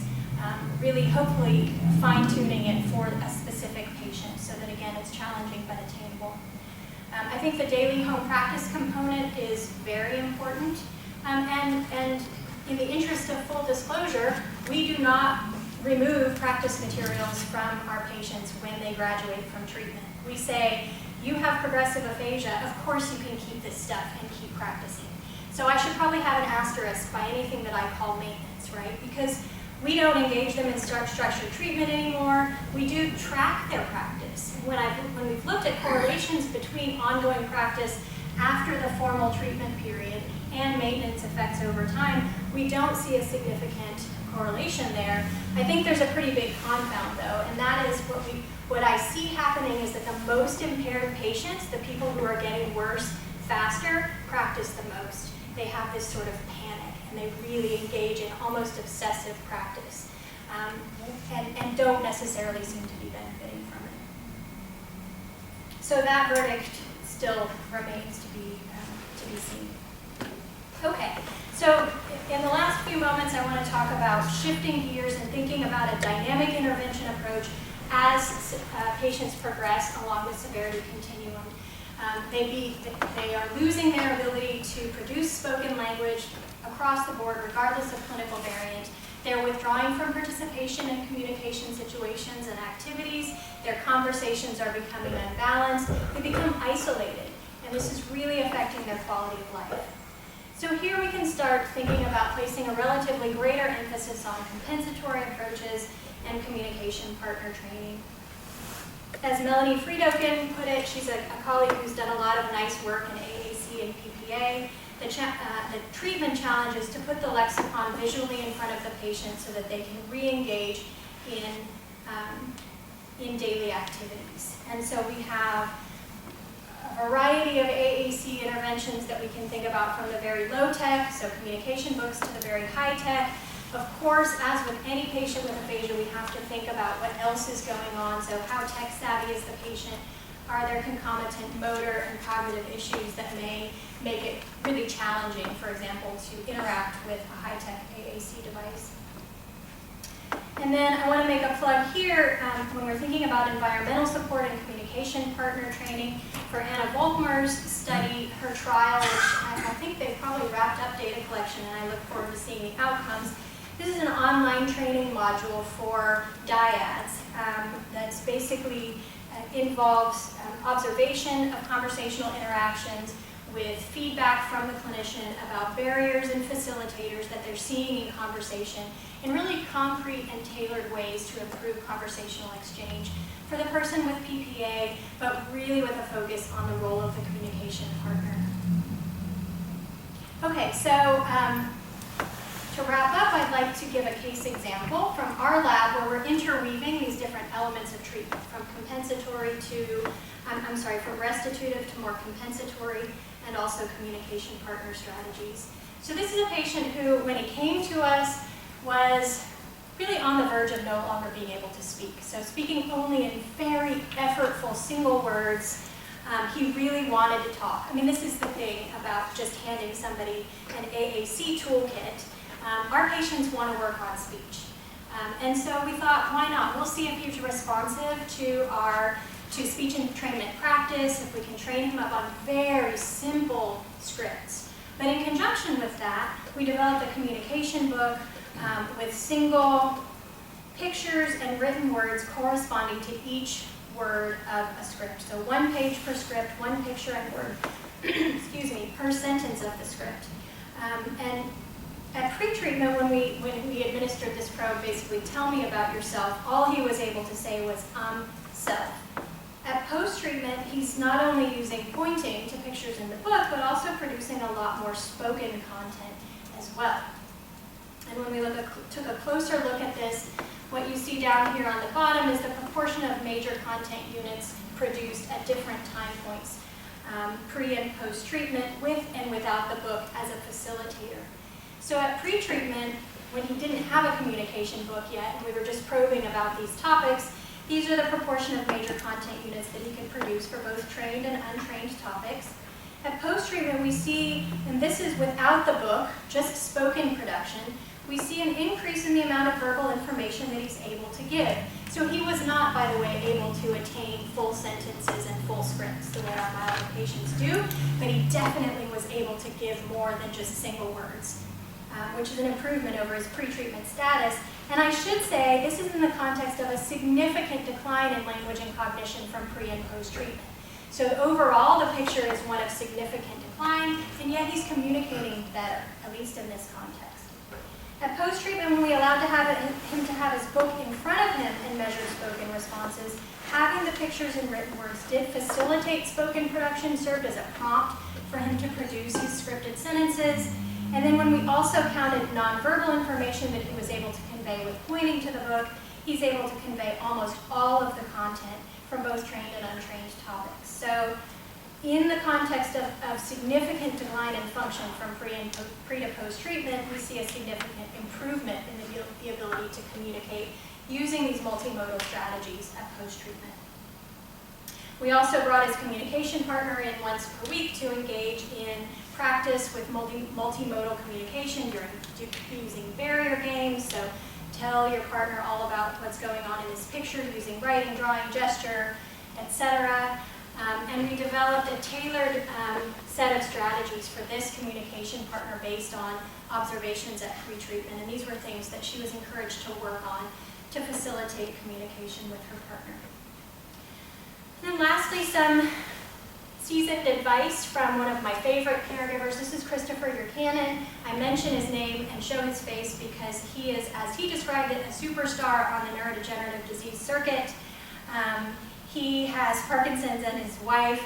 really hopefully fine-tuning it for a specific patient so that, again, it's challenging but attainable. I think the daily home practice component is very important, and in the interest of full disclosure, we do not remove practice materials from our patients when they graduate from treatment. We say, you have progressive aphasia, of course you can keep this stuff and keep practicing. So I should probably have an asterisk by anything that I call maintenance, right? Because we don't engage them in structured treatment anymore. We do track their practice. When we've looked at correlations between ongoing practice after the formal treatment period and maintenance effects over time, we don't see a significant correlation there. I think there's a pretty big confound though, and that is what I see happening is that the most impaired patients, the people who are getting worse faster, practice the most. They have this sort of panic and they really engage in almost obsessive practice and don't necessarily seem to be benefiting from it. So that verdict still remains to be seen. Okay, so in the last few moments I want to talk about shifting gears and thinking about a dynamic intervention approach as patients progress along the severity continuum. They are losing their ability to produce spoken language across the board, regardless of clinical variant. They're withdrawing from participation in communication situations and activities. Their conversations are becoming unbalanced. They become isolated, and this is really affecting their quality of life. So here we can start thinking about placing a relatively greater emphasis on compensatory approaches and communication partner training. As Melanie Friedoken put it, she's a colleague who's done a lot of nice work in AAC and PPA. The treatment challenge is to put the lexicon visually in front of the patient so that they can re-engage in daily activities. And so we have a variety of AAC interventions that we can think about, from the very low tech, so communication books, to the very high tech. Of course, as with any patient with aphasia, we have to think about what else is going on. So how tech savvy is the patient? Are there concomitant motor and cognitive issues that may make it really challenging, for example, to interact with a high-tech AAC device? And then I want to make a plug here when we're thinking about environmental support and communication partner training. For Anna Volkmer's study, her trial, which I think they've probably wrapped up data collection, and I look forward to seeing the outcomes. This is an online training module for dyads that's basically involves observation of conversational interactions with feedback from the clinician about barriers and facilitators that they're seeing in conversation in really concrete and tailored ways to improve conversational exchange for the person with PPA, but really with a focus on the role of the communication partner. Okay, so to wrap up, I'd like to give a case example from our lab where we're interweaving these different elements of treatment from compensatory to, from restitutive to more compensatory, and also communication partner strategies. So this is a patient who, when he came to us, was really on the verge of no longer being able to speak. So speaking only in very effortful single words. He really wanted to talk. I mean, this is the thing about just handing somebody an AAC toolkit. Our patients want to work on speech. And so we thought, why not? We'll see if he's responsive to speech entrainment practice, if we can train him up on very simple scripts. But in conjunction with that, we developed a communication book with single pictures and written words corresponding to each word of a script. So 1 page per script, 1 picture and word, excuse me, per sentence of the script. And at pre-treatment, when we administered this probe, basically, tell me about yourself, all he was able to say was, self. At post-treatment, he's not only using pointing to pictures in the book, but also producing a lot more spoken content as well. And when we took a closer look at this, what you see down here on the bottom is the proportion of major content units produced at different time points, pre and post-treatment, with and without the book as a facilitator. So at pre-treatment, when he didn't have a communication book yet, and we were just probing about these topics, these are the proportion of major content units that he could produce for both trained and untrained topics. At post-treatment, we see, and this is without the book, just spoken production, we see an increase in the amount of verbal information that he's able to give. So he was not, by the way, able to attain full sentences and full scripts the way our mild patients do, but he definitely was able to give more than just single words, which is an improvement over his pre-treatment status. And I should say, this is in the context of a significant decline in language and cognition from pre- and post-treatment. So overall, the picture is one of significant decline, and yet he's communicating better, at least in this context. At post-treatment, when we allowed him to have his book in front of him and measure spoken responses, having the pictures and written words did facilitate spoken production, served as a prompt for him to produce his scripted sentences. And then when we also counted nonverbal information that he was able to convey with pointing to the book, he's able to convey almost all of the content from both trained and untrained topics. So in the context of significant decline in function from pre to post-treatment, we see a significant improvement in the ability to communicate using these multimodal strategies at post-treatment. We also brought his communication partner in once per week to engage in practice with multimodal communication using barrier games. So tell your partner all about what's going on in this picture using writing, drawing, gesture, etc. And we developed a tailored set of strategies for this communication partner based on observations at pre-treatment. And these were things that she was encouraged to work on to facilitate communication with her partner. And then lastly, some seasoned advice from one of my favorite caregivers. This is Christopher Urkanen. I mention his name and show his face because he is, as he described it, a superstar on the neurodegenerative disease circuit. He has Parkinson's, and his wife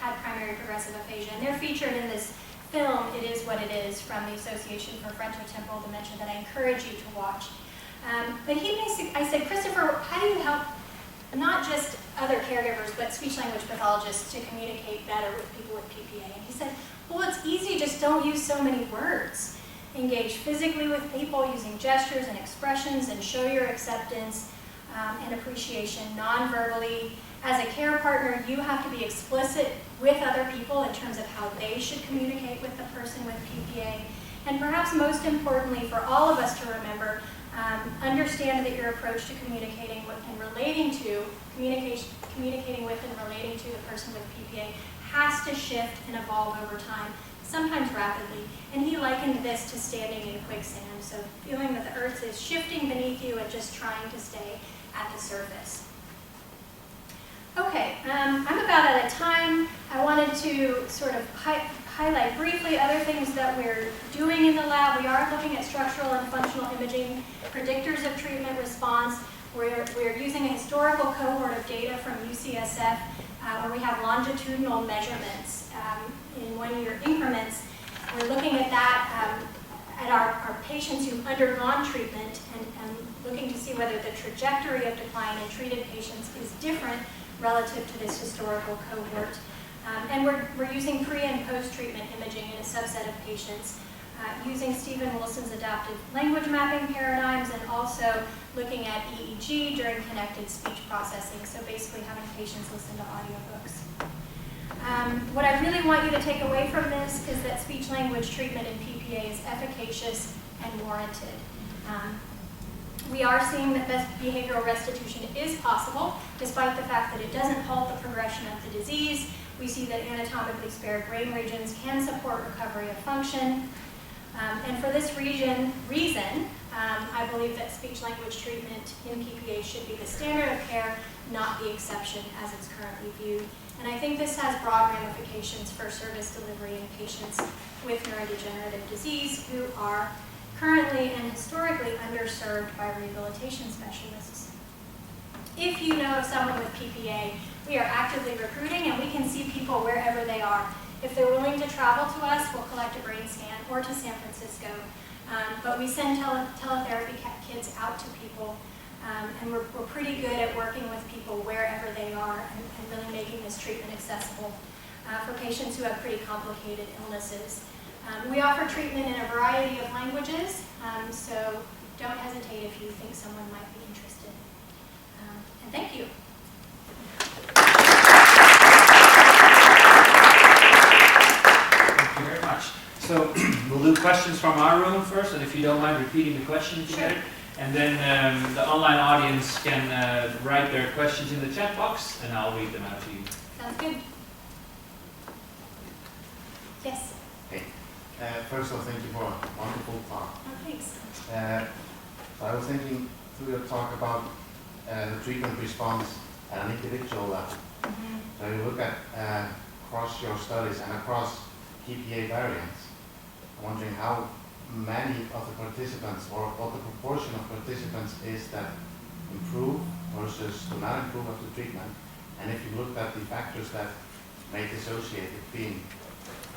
had primary progressive aphasia. And they're featured in this film, It Is What It Is, from the Association for Frontal Dementia that I encourage you to watch. But I said, Christopher, how do you help not just other caregivers, but speech-language pathologists to communicate better with people with PPA? And he said, well, it's easy, just don't use so many words. Engage physically with people using gestures and expressions and show your acceptance and appreciation non-verbally. As a care partner, you have to be explicit with other people in terms of how they should communicate with the person with PPA. And perhaps most importantly for all of us to remember, understand that your approach to communicating with and relating to, communicating with and relating to the person with PPA has to shift and evolve over time, sometimes rapidly. And he likened this to standing in quicksand, so feeling that the earth is shifting beneath you and just trying to stay at the surface. Okay, I'm about out of time. I wanted to sort of highlight briefly other things that we're doing in the lab. We are looking at structural and functional imaging, predictors of treatment response. We're using a historical cohort of data from UCSF where we have longitudinal measurements in 1-year increments. We're looking at that at our patients who've undergone treatment and looking to see whether the trajectory of decline in treated patients is different relative to this historical cohort. And we're using pre- and post-treatment imaging in a subset of patients, using Stephen Wilson's adaptive language mapping paradigms and also looking at EEG during connected speech processing, so basically having patients listen to audiobooks. What I really want you to take away from this is that speech-language treatment in PPA is efficacious and warranted. We are seeing that behavioral restitution is possible, despite the fact that it doesn't halt the progression of the disease. We see that anatomically spared brain regions can support recovery of function. And for this reason, I believe that speech-language treatment in PPA should be the standard of care, not the exception as it's currently viewed. And I think this has broad ramifications for service delivery in patients with neurodegenerative disease who are currently and historically underserved by rehabilitation specialists. If you know of someone with PPA, we are actively recruiting and we can see people wherever they are. If they're willing to travel to us, we'll collect a brain scan, or to San Francisco. But we send teletherapy kits out to people, and we're pretty good at working with people wherever they are and really making this treatment accessible for patients who have pretty complicated illnesses. We offer treatment in a variety of languages, so don't hesitate if you think someone might be interested. And thank you. Thank you very much. So we'll do questions from our room first, and if you don't mind repeating the question if you get it. And then the online audience can write their questions in the chat box, and I'll read them out to you. Sounds good. Yes? Hey. First of all, thank you for a wonderful talk. Oh, thanks. So I was thinking through your talk about the treatment response at an individual level. Mm-hmm. So you look at across your studies and across PPA variants, I'm wondering how many of the participants or what the proportion of participants is that improve versus do not improve after treatment, and if you looked at the factors that may dissociate between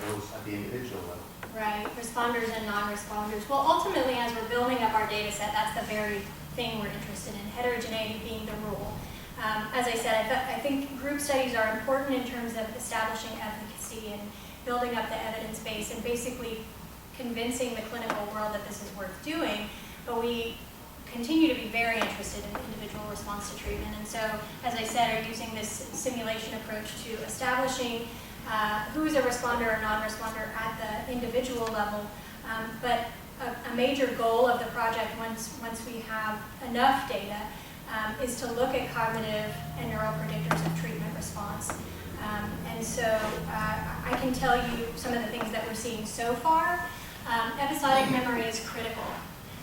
those at the individual level. Right, responders and non-responders. Well, ultimately, as we're building up our data set, that's the very thing we're interested in, heterogeneity being the rule. As I said, I think group studies are important in terms of establishing efficacy and building up the evidence base and basically convincing the clinical world that this is worth doing, but we continue to be very interested in individual response to treatment. And so, as I said, are using this simulation approach to establishing who is a responder or non-responder at the individual level. But a major goal of the project, once we have enough data, is to look at cognitive and neural predictors of treatment response. And so I can tell you some of the things that we're seeing so far. Episodic memory is critical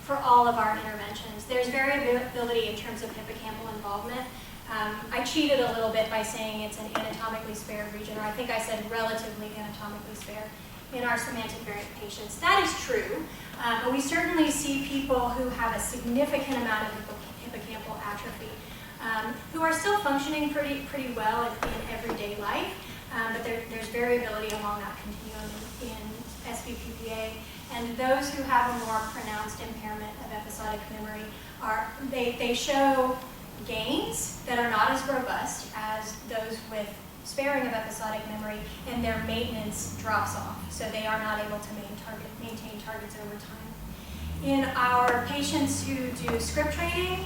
for all of our interventions. There's variability in terms of hippocampal involvement. I cheated a little bit by saying it's an anatomically spared region, or I think I said relatively anatomically spared in our semantic variant patients. That is true, but we certainly see people who have a significant amount of hippocampal atrophy, who are still functioning pretty well in everyday life, but there's variability along that continuum in SBPPA. And those who have a more pronounced impairment of episodic memory they show gains that are not as robust as those with sparing of episodic memory, and their maintenance drops off. So they are not able to maintain targets over time. In our patients who do script training,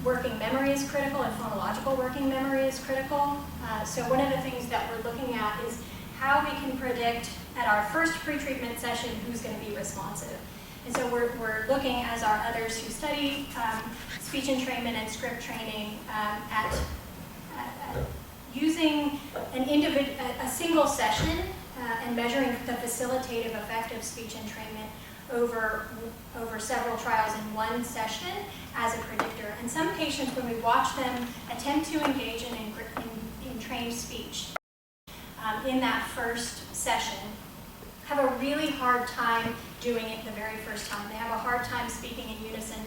working memory is critical, and phonological working memory is critical. So one of the things that we're looking at is how we can predict at our first pre-treatment session who's going to be responsive. And so we're looking, as are others who study speech entrainment and script training, at using a single session and measuring the facilitative effect of speech entrainment over several trials in one session as a predictor. And some patients, when we watch them attempt to engage in trained speech in that first session, have a really hard time doing it the very first time. They have a hard time speaking in unison,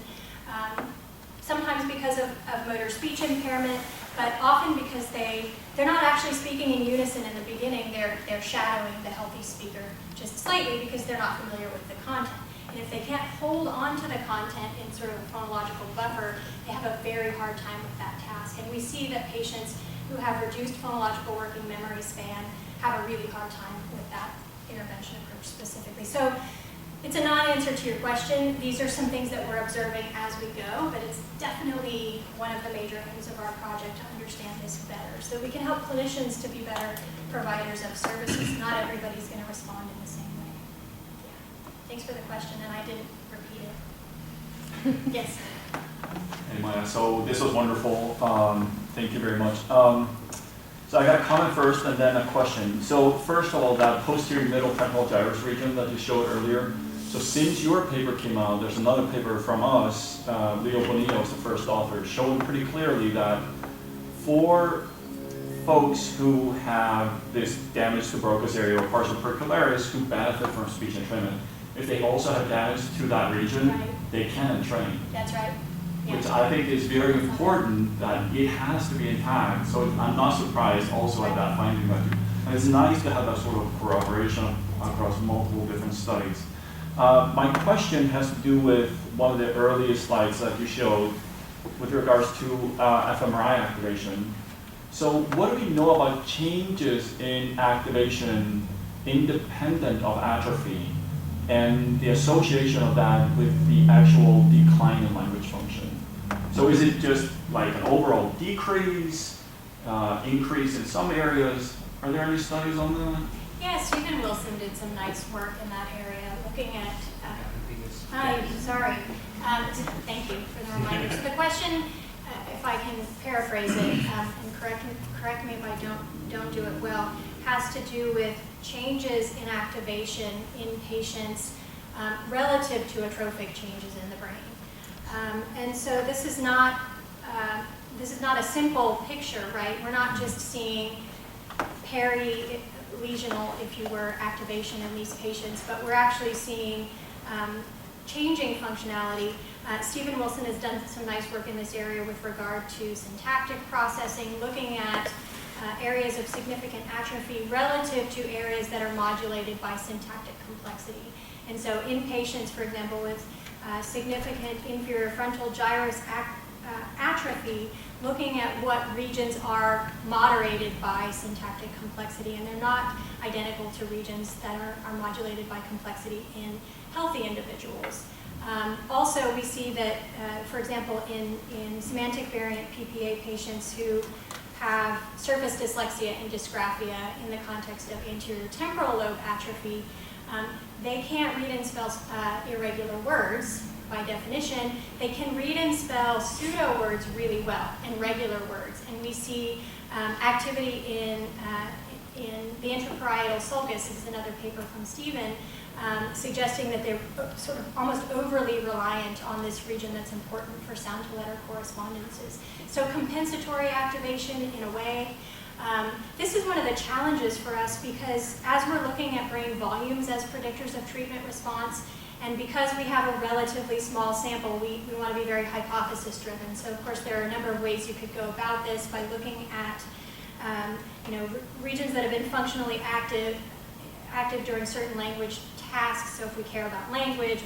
sometimes because of motor speech impairment, but often because they're not actually speaking in unison in the beginning. They're shadowing the healthy speaker just slightly because they're not familiar with the content. And if they can't hold on to the content in sort of a phonological buffer, they have a very hard time with that task. And we see that patients who have reduced phonological working memory span have a really hard time with that intervention approach specifically. So it's a non-answer to your question. These are some things that we're observing as we go, but it's definitely one of the major aims of our project to understand this better so that we can help clinicians to be better providers of services. Not everybody's going to respond in the same way. Yeah. Thanks for the question, and I didn't repeat it. Yes? Hey Maya, so this was wonderful. Thank you very much. So I got a comment first and then a question. So first of all, that posterior middle temporal gyrus region that you showed earlier. So since your paper came out, there's another paper from us, Leo Bonillo is the first author, showing pretty clearly that for folks who have this damage to Broca's area or partial percularis who benefit from speech entrainment, if they also have damage to that region, Right. they can entrain. That's right. Yeah. Which I think is very important that it has to be intact. So I'm not surprised also at that finding that and it's nice to have that sort of corroboration across multiple different studies. My question has to do with one of the earliest slides that you showed with regards to fMRI activation. So what do we know about changes in activation independent of atrophy and the association of that with the actual decline in language function? So is it just like an overall decrease, increase in some areas? Are there any studies on that? Yeah, Stephen Wilson did some nice work in that area, looking at. Hi, sorry. Thank you for the reminder. So the question, if I can paraphrase it, and correct me if I don't do it well, has to do with changes in activation in patients relative to atrophic changes in the brain. And so this is not a simple picture, right? We're not just seeing peri-lesional, if you were, activation in these patients, but we're actually seeing changing functionality. Stephen Wilson has done some nice work in this area with regard to syntactic processing, looking at areas of significant atrophy relative to areas that are modulated by syntactic complexity. And so in patients, for example, with significant inferior frontal gyrus atrophy, looking at what regions are moderated by syntactic complexity, and they're not identical to regions that are modulated by complexity in healthy individuals. Also, we see that, for example, in semantic variant PPA patients who have surface dyslexia and dysgraphia in the context of anterior temporal lobe atrophy, they can't read and spell irregular words by definition. They can read and spell pseudo words really well and regular words. And we see activity in the intraparietal sulcus. This is another paper from Stephen, suggesting that they're sort of almost overly reliant on this region that's important for sound-to-letter correspondences. So compensatory activation, in a way. This is one of the challenges for us because as we're looking at brain volumes as predictors of treatment response, and because we have a relatively small sample, we want to be very hypothesis-driven. So of course there are a number of ways you could go about this by looking at regions that have been functionally active during certain language tasks. So if we care about language,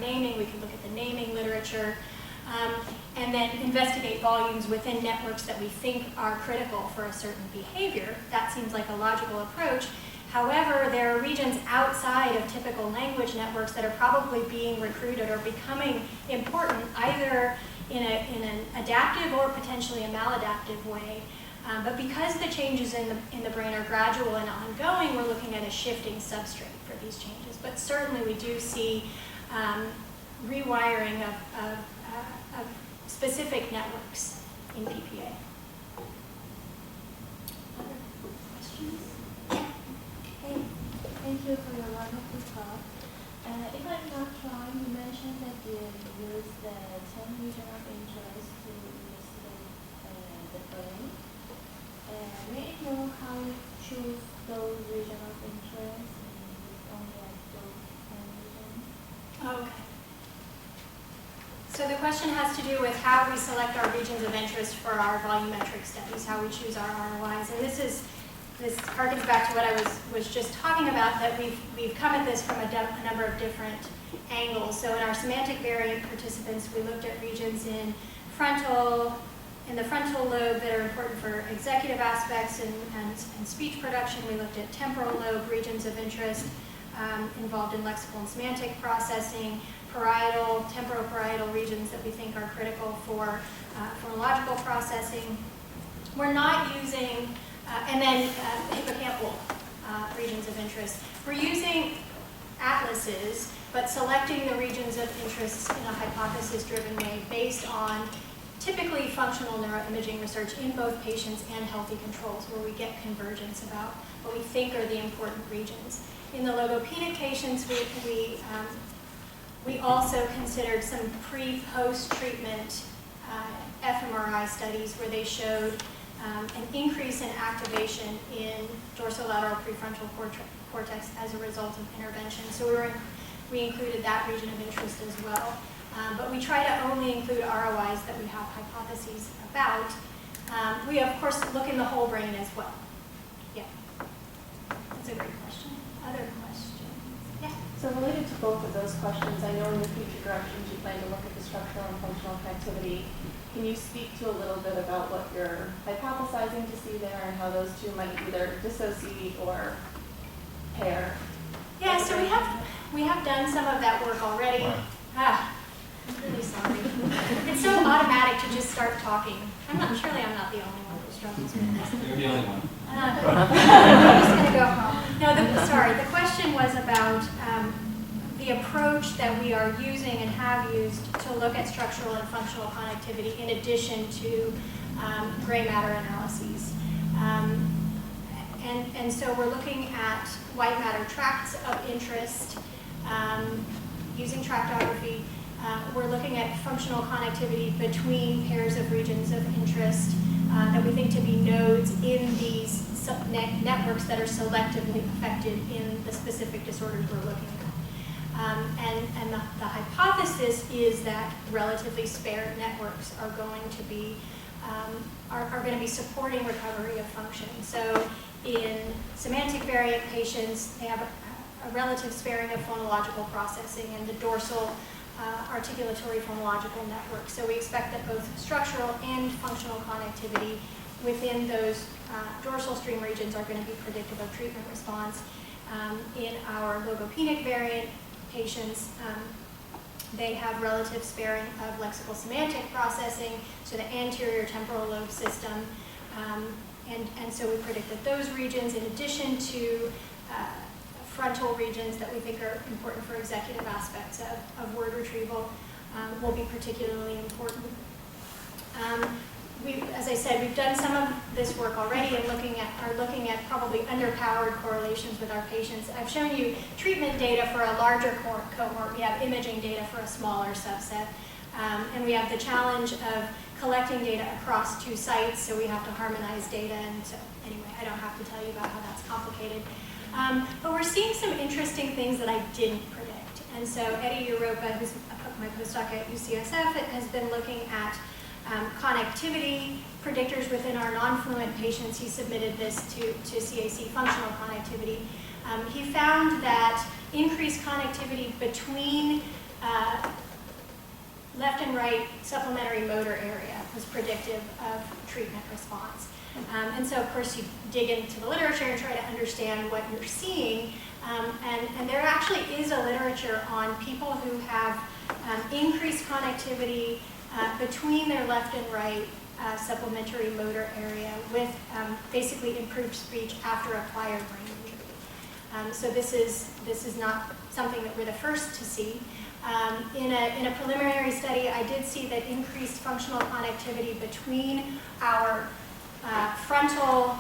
naming, we can look at the naming literature. And then investigate volumes within networks that we think are critical for a certain behavior. That seems like a logical approach. However, there are regions outside of typical language networks that are probably being recruited or becoming important either in an adaptive or potentially a maladaptive way. But because the changes in the brain are gradual and ongoing, we're looking at a shifting substrate for these changes. But certainly we do see rewiring of specific networks in PPA. Other questions? Hey, thank you for your wonderful talk. If I'm not wrong, you mentioned that you use the 10 region of interest to investigate the brain. May I know how you choose those region of interest and the question has to do with how we select our regions of interest for our volumetric studies, how we choose our ROIs. And this harkens back to what I was just talking about, that we've come at this from a number of different angles. So in our semantic variant participants, we looked at regions in the frontal lobe that are important for executive aspects and speech production. We looked at temporal lobe regions of interest involved in lexical and semantic processing, temporoparietal regions that we think are critical for phonological processing. We're not using, and then hippocampal regions of interest. We're using atlases, but selecting the regions of interest in a hypothesis-driven way based on typically functional neuroimaging research in both patients and healthy controls, where we get convergence about what we think are the important regions. In the logopenic patients, we also considered some pre-post-treatment fMRI studies where they showed an increase in activation in dorsolateral prefrontal cortex as a result of intervention. So we included that region of interest as well. But we try to only include ROIs that we have hypotheses about. We, of course, look in the whole brain as well. Yeah. That's a great question. Other questions? Yeah. So related to both of those questions, I know in the future directions you plan to look at the structural and functional connectivity. Can you speak to a little bit about what you're hypothesizing to see there and how those two might either dissociate or pair? Yeah, so we have done some of that work already. I'm really sorry. It's so automatic to just start talking. Surely I'm not the only one who struggles with this. You're the only one. I'm just going to go home. No, the question was about the approach that we are using and have used to look at structural and functional connectivity in addition to gray matter analyses. And so we're looking at white matter tracts of interest using tractography. We're looking at functional connectivity between pairs of regions of interest that we think to be nodes in these networks that are selectively affected in the specific disorders we're looking at. And the hypothesis is that relatively spare networks are going to be supporting recovery of function. So in semantic variant patients, they have a relative sparing of phonological processing and the dorsal articulatory phonological network. So we expect that both structural and functional connectivity within those dorsal stream regions are going to be predictive of treatment response. In our logopenic variant patients, they have relative sparing of lexical semantic processing, so the anterior temporal lobe system, and so we predict that those regions, in addition to frontal regions that we think are important for executive aspects of word retrieval, will be particularly important. As I said, we've done some of this work already and are looking at probably underpowered correlations with our patients. I've shown you treatment data for a larger cohort. We have imaging data for a smaller subset. And we have the challenge of collecting data across 2 sites, so we have to harmonize data. And so anyway, I don't have to tell you about how that's complicated. But we're seeing some interesting things that I didn't predict. And so Eddie Europa, who's my postdoc at UCSF, has been looking at connectivity predictors within our non-fluent patients. He submitted this to CAC functional connectivity. He found that increased connectivity between left and right supplementary motor area was predictive of treatment response. And so, of course, you dig into the literature and try to understand what you're seeing. And there actually is a literature on people who have increased connectivity between their left and right supplementary motor area with basically improved speech after acquired brain injury. So this is not something that we're the first to see. In a preliminary study, I did see that increased functional connectivity between our frontal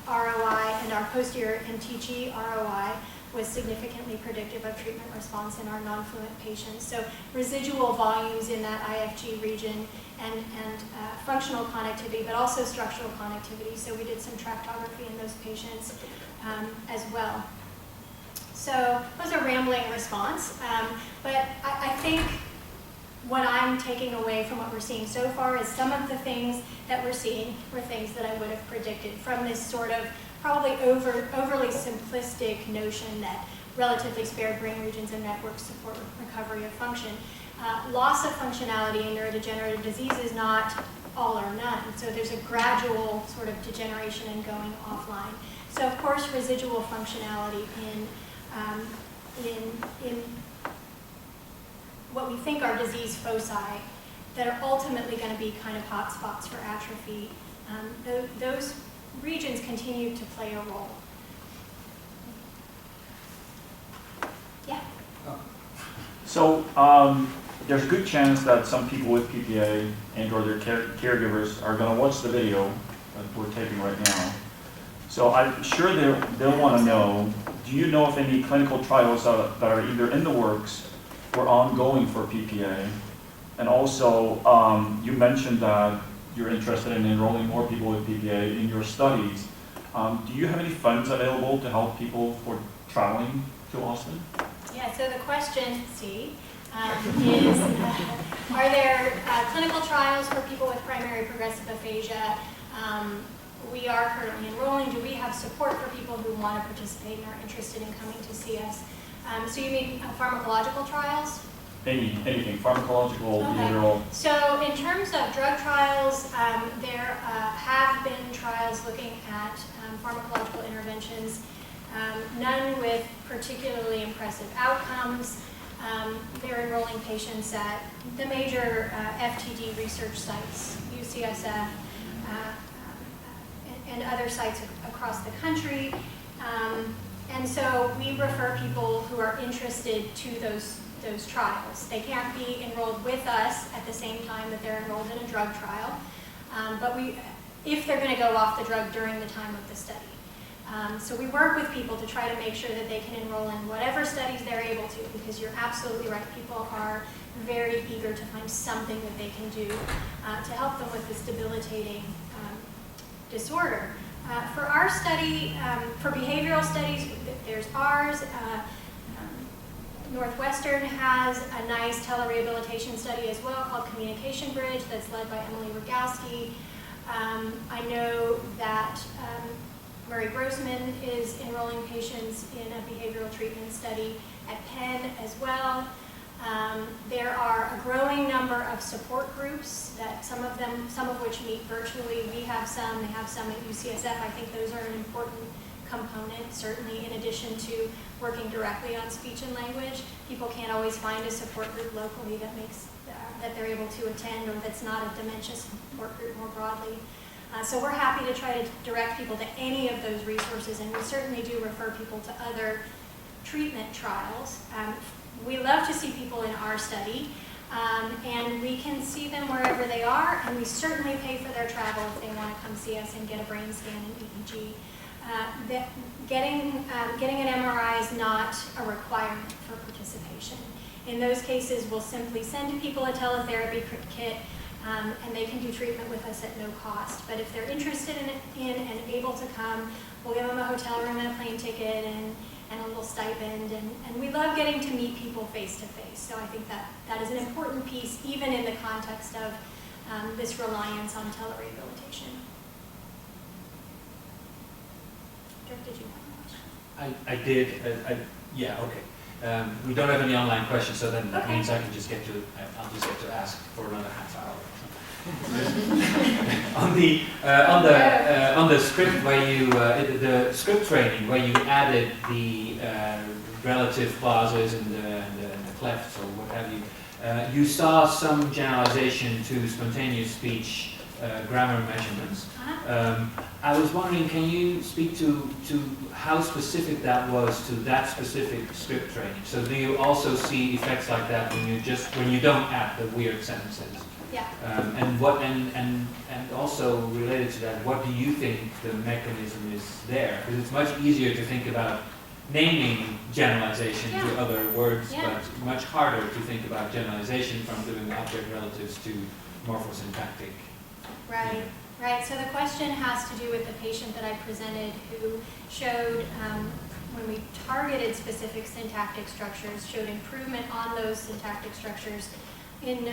ROI and our posterior MTG ROI was significantly predictive of treatment response in our non-fluent patients. So residual volumes in that IFG region and functional connectivity, but also structural connectivity. So we did some tractography in those patients as well. So it was a rambling response, but I think what I'm taking away from what we're seeing so far is some of the things that we're seeing were things that I would have predicted from this sort of probably overly simplistic notion that relatively spared brain regions and networks support recovery of function. Loss of functionality in neurodegenerative disease is not all or none. So there's a gradual sort of degeneration and going offline. So of course, residual functionality in what we think are disease foci that are ultimately going to be kind of hotspots for atrophy, those regions continue to play a role. Yeah? So there's a good chance that some people with PPA and or their caregivers are going to watch the video that we're taping right now. So I'm sure they'll want to know, do you know of any clinical trials that are either in the works or ongoing for PPA? And also, you mentioned that you're interested in enrolling more people with PPA in your studies. Do you have any funds available to help people for traveling to Austin? Yeah, so the question, C, is are there clinical trials for people with primary progressive aphasia? We are currently enrolling. Do we have support for people who want to participate and are interested in coming to see us? So you mean pharmacological trials? Anything, pharmacological, Okay. behavioral. So in terms of drug trials, there have been trials looking at pharmacological interventions, none with particularly impressive outcomes. They're enrolling patients at the major FTD research sites, UCSF, and other sites across the country. And so we refer people who are interested to those trials. They can't be enrolled with us at the same time that they're enrolled in a drug trial, but if they're going to go off the drug during the time of the study. So we work with people to try to make sure that they can enroll in whatever studies they're able to, because you're absolutely right, people are very eager to find something that they can do to help them with this debilitating disorder. For our study, for behavioral studies, there's ours. Northwestern has a nice telerehabilitation study as well called Communication Bridge that's led by Emily Rogowski. I know that Murray Grossman is enrolling patients in a behavioral treatment study at Penn as well. There are a growing number of support groups that some of which meet virtually. We have some, they have some at UCSF. I think those are an important component, certainly in addition to working directly on speech and language. People can't always find a support group locally that makes that they're able to attend, or that's not a dementia support group more broadly. So we're happy to try to direct people to any of those resources, and we certainly do refer people to other treatment trials. We love to see people in our study, and we can see them wherever they are, and we certainly pay for their travel if they want to come see us and get a brain scan and EEG. Getting an MRI is not a requirement for participation. In those cases, we'll simply send people a teletherapy kit, and they can do treatment with us at no cost. But if they're interested in and able to come, we'll give them a hotel room and a plane ticket and a little stipend. And we love getting to meet people face to face. So I think that is an important piece, even in the context of this reliance on telerehabilitation. Dirk, did you have a question? I did. Yeah, okay. We don't have any online questions, so then that means I can just get to. I'll just get to ask for another half hour. on the script where you the script training where you added the relative pauses and the clefts or what have you, you saw some generalization to spontaneous speech grammar measurements. I was wondering, can you speak to how specific that was to that specific script training? So do you also see effects like that when you don't add the weird sentences? Yeah. And also related to that, what do you think the mechanism is there? Because it's much easier to think about naming generalization to other words, but much harder to think about generalization from doing object relatives to morphosyntactic. Right. Right, so the question has to do with the patient that I presented who showed, when we targeted specific syntactic structures, showed improvement on those syntactic structures in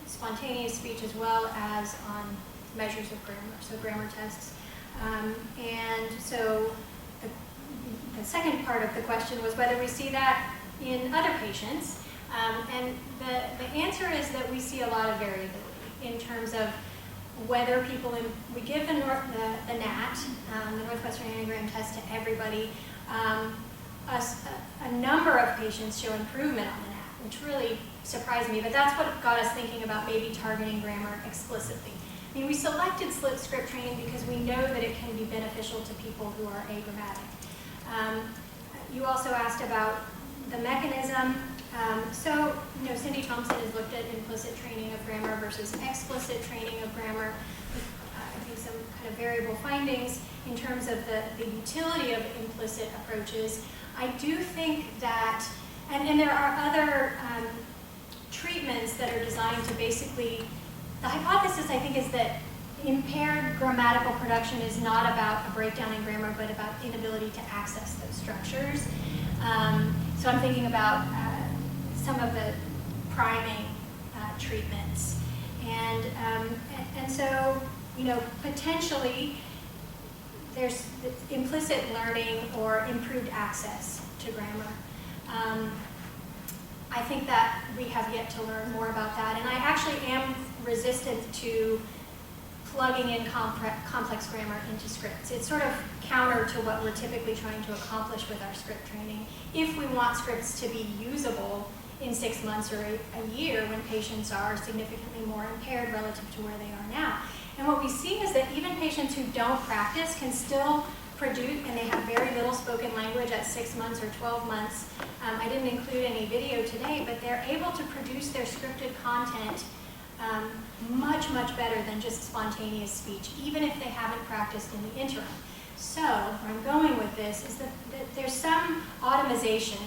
spontaneous speech as well as on measures of grammar, so grammar tests. And so the second part of the question was whether we see that in other patients. And the answer is that we see a lot of variability in terms of whether people, we give the NAT, the Northwestern Anagram Test, to everybody. A number of patients show improvement on the NAT, which really surprised me, but that's what got us thinking about maybe targeting grammar explicitly. I mean, we selected script training because we know that it can be beneficial to people who are agrammatic. You also asked about the mechanism. So, Cindy Thompson has looked at implicit training of grammar versus explicit training of grammar. I think some kind of variable findings in terms of the utility of implicit approaches. I do think that, and there are other treatments that are designed to basically, the hypothesis I think is that impaired grammatical production is not about a breakdown in grammar, but about inability to access those structures. So I'm thinking about some of the priming treatments. And so, potentially there's implicit learning or improved access to grammar. I think that we have yet to learn more about that. And I actually am resistant to plugging in complex grammar into scripts. It's sort of counter to what we're typically trying to accomplish with our script training. If we want scripts to be usable in 6 months or a year when patients are significantly more impaired relative to where they are now. And what we see is that even patients who don't practice can still produce, and they have very little spoken language at 6 months or 12 months. I didn't include any video today, but they're able to produce their scripted content much, much better than just spontaneous speech, even if they haven't practiced in the interim. So, where I'm going with this is that there's some automation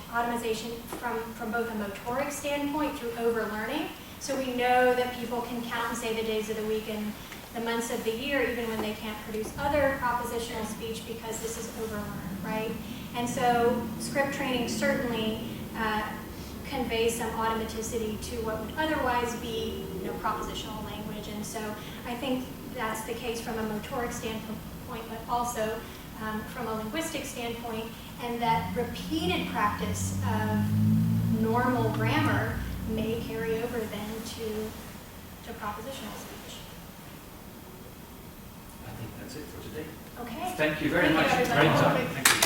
from both a motoric standpoint through overlearning. So we know that people can count and say the days of the week and the months of the year, even when they can't produce other propositional speech because this is overlearned, right? And so script training certainly conveys some automaticity to what would otherwise be, propositional language. And so I think that's the case from a motoric standpoint, but also from a linguistic standpoint, and that repeated practice of normal grammar may carry over then to propositional speech. I think that's it for today. Okay. Thank you very Thank you, much. everybody. Great talk. Thank you.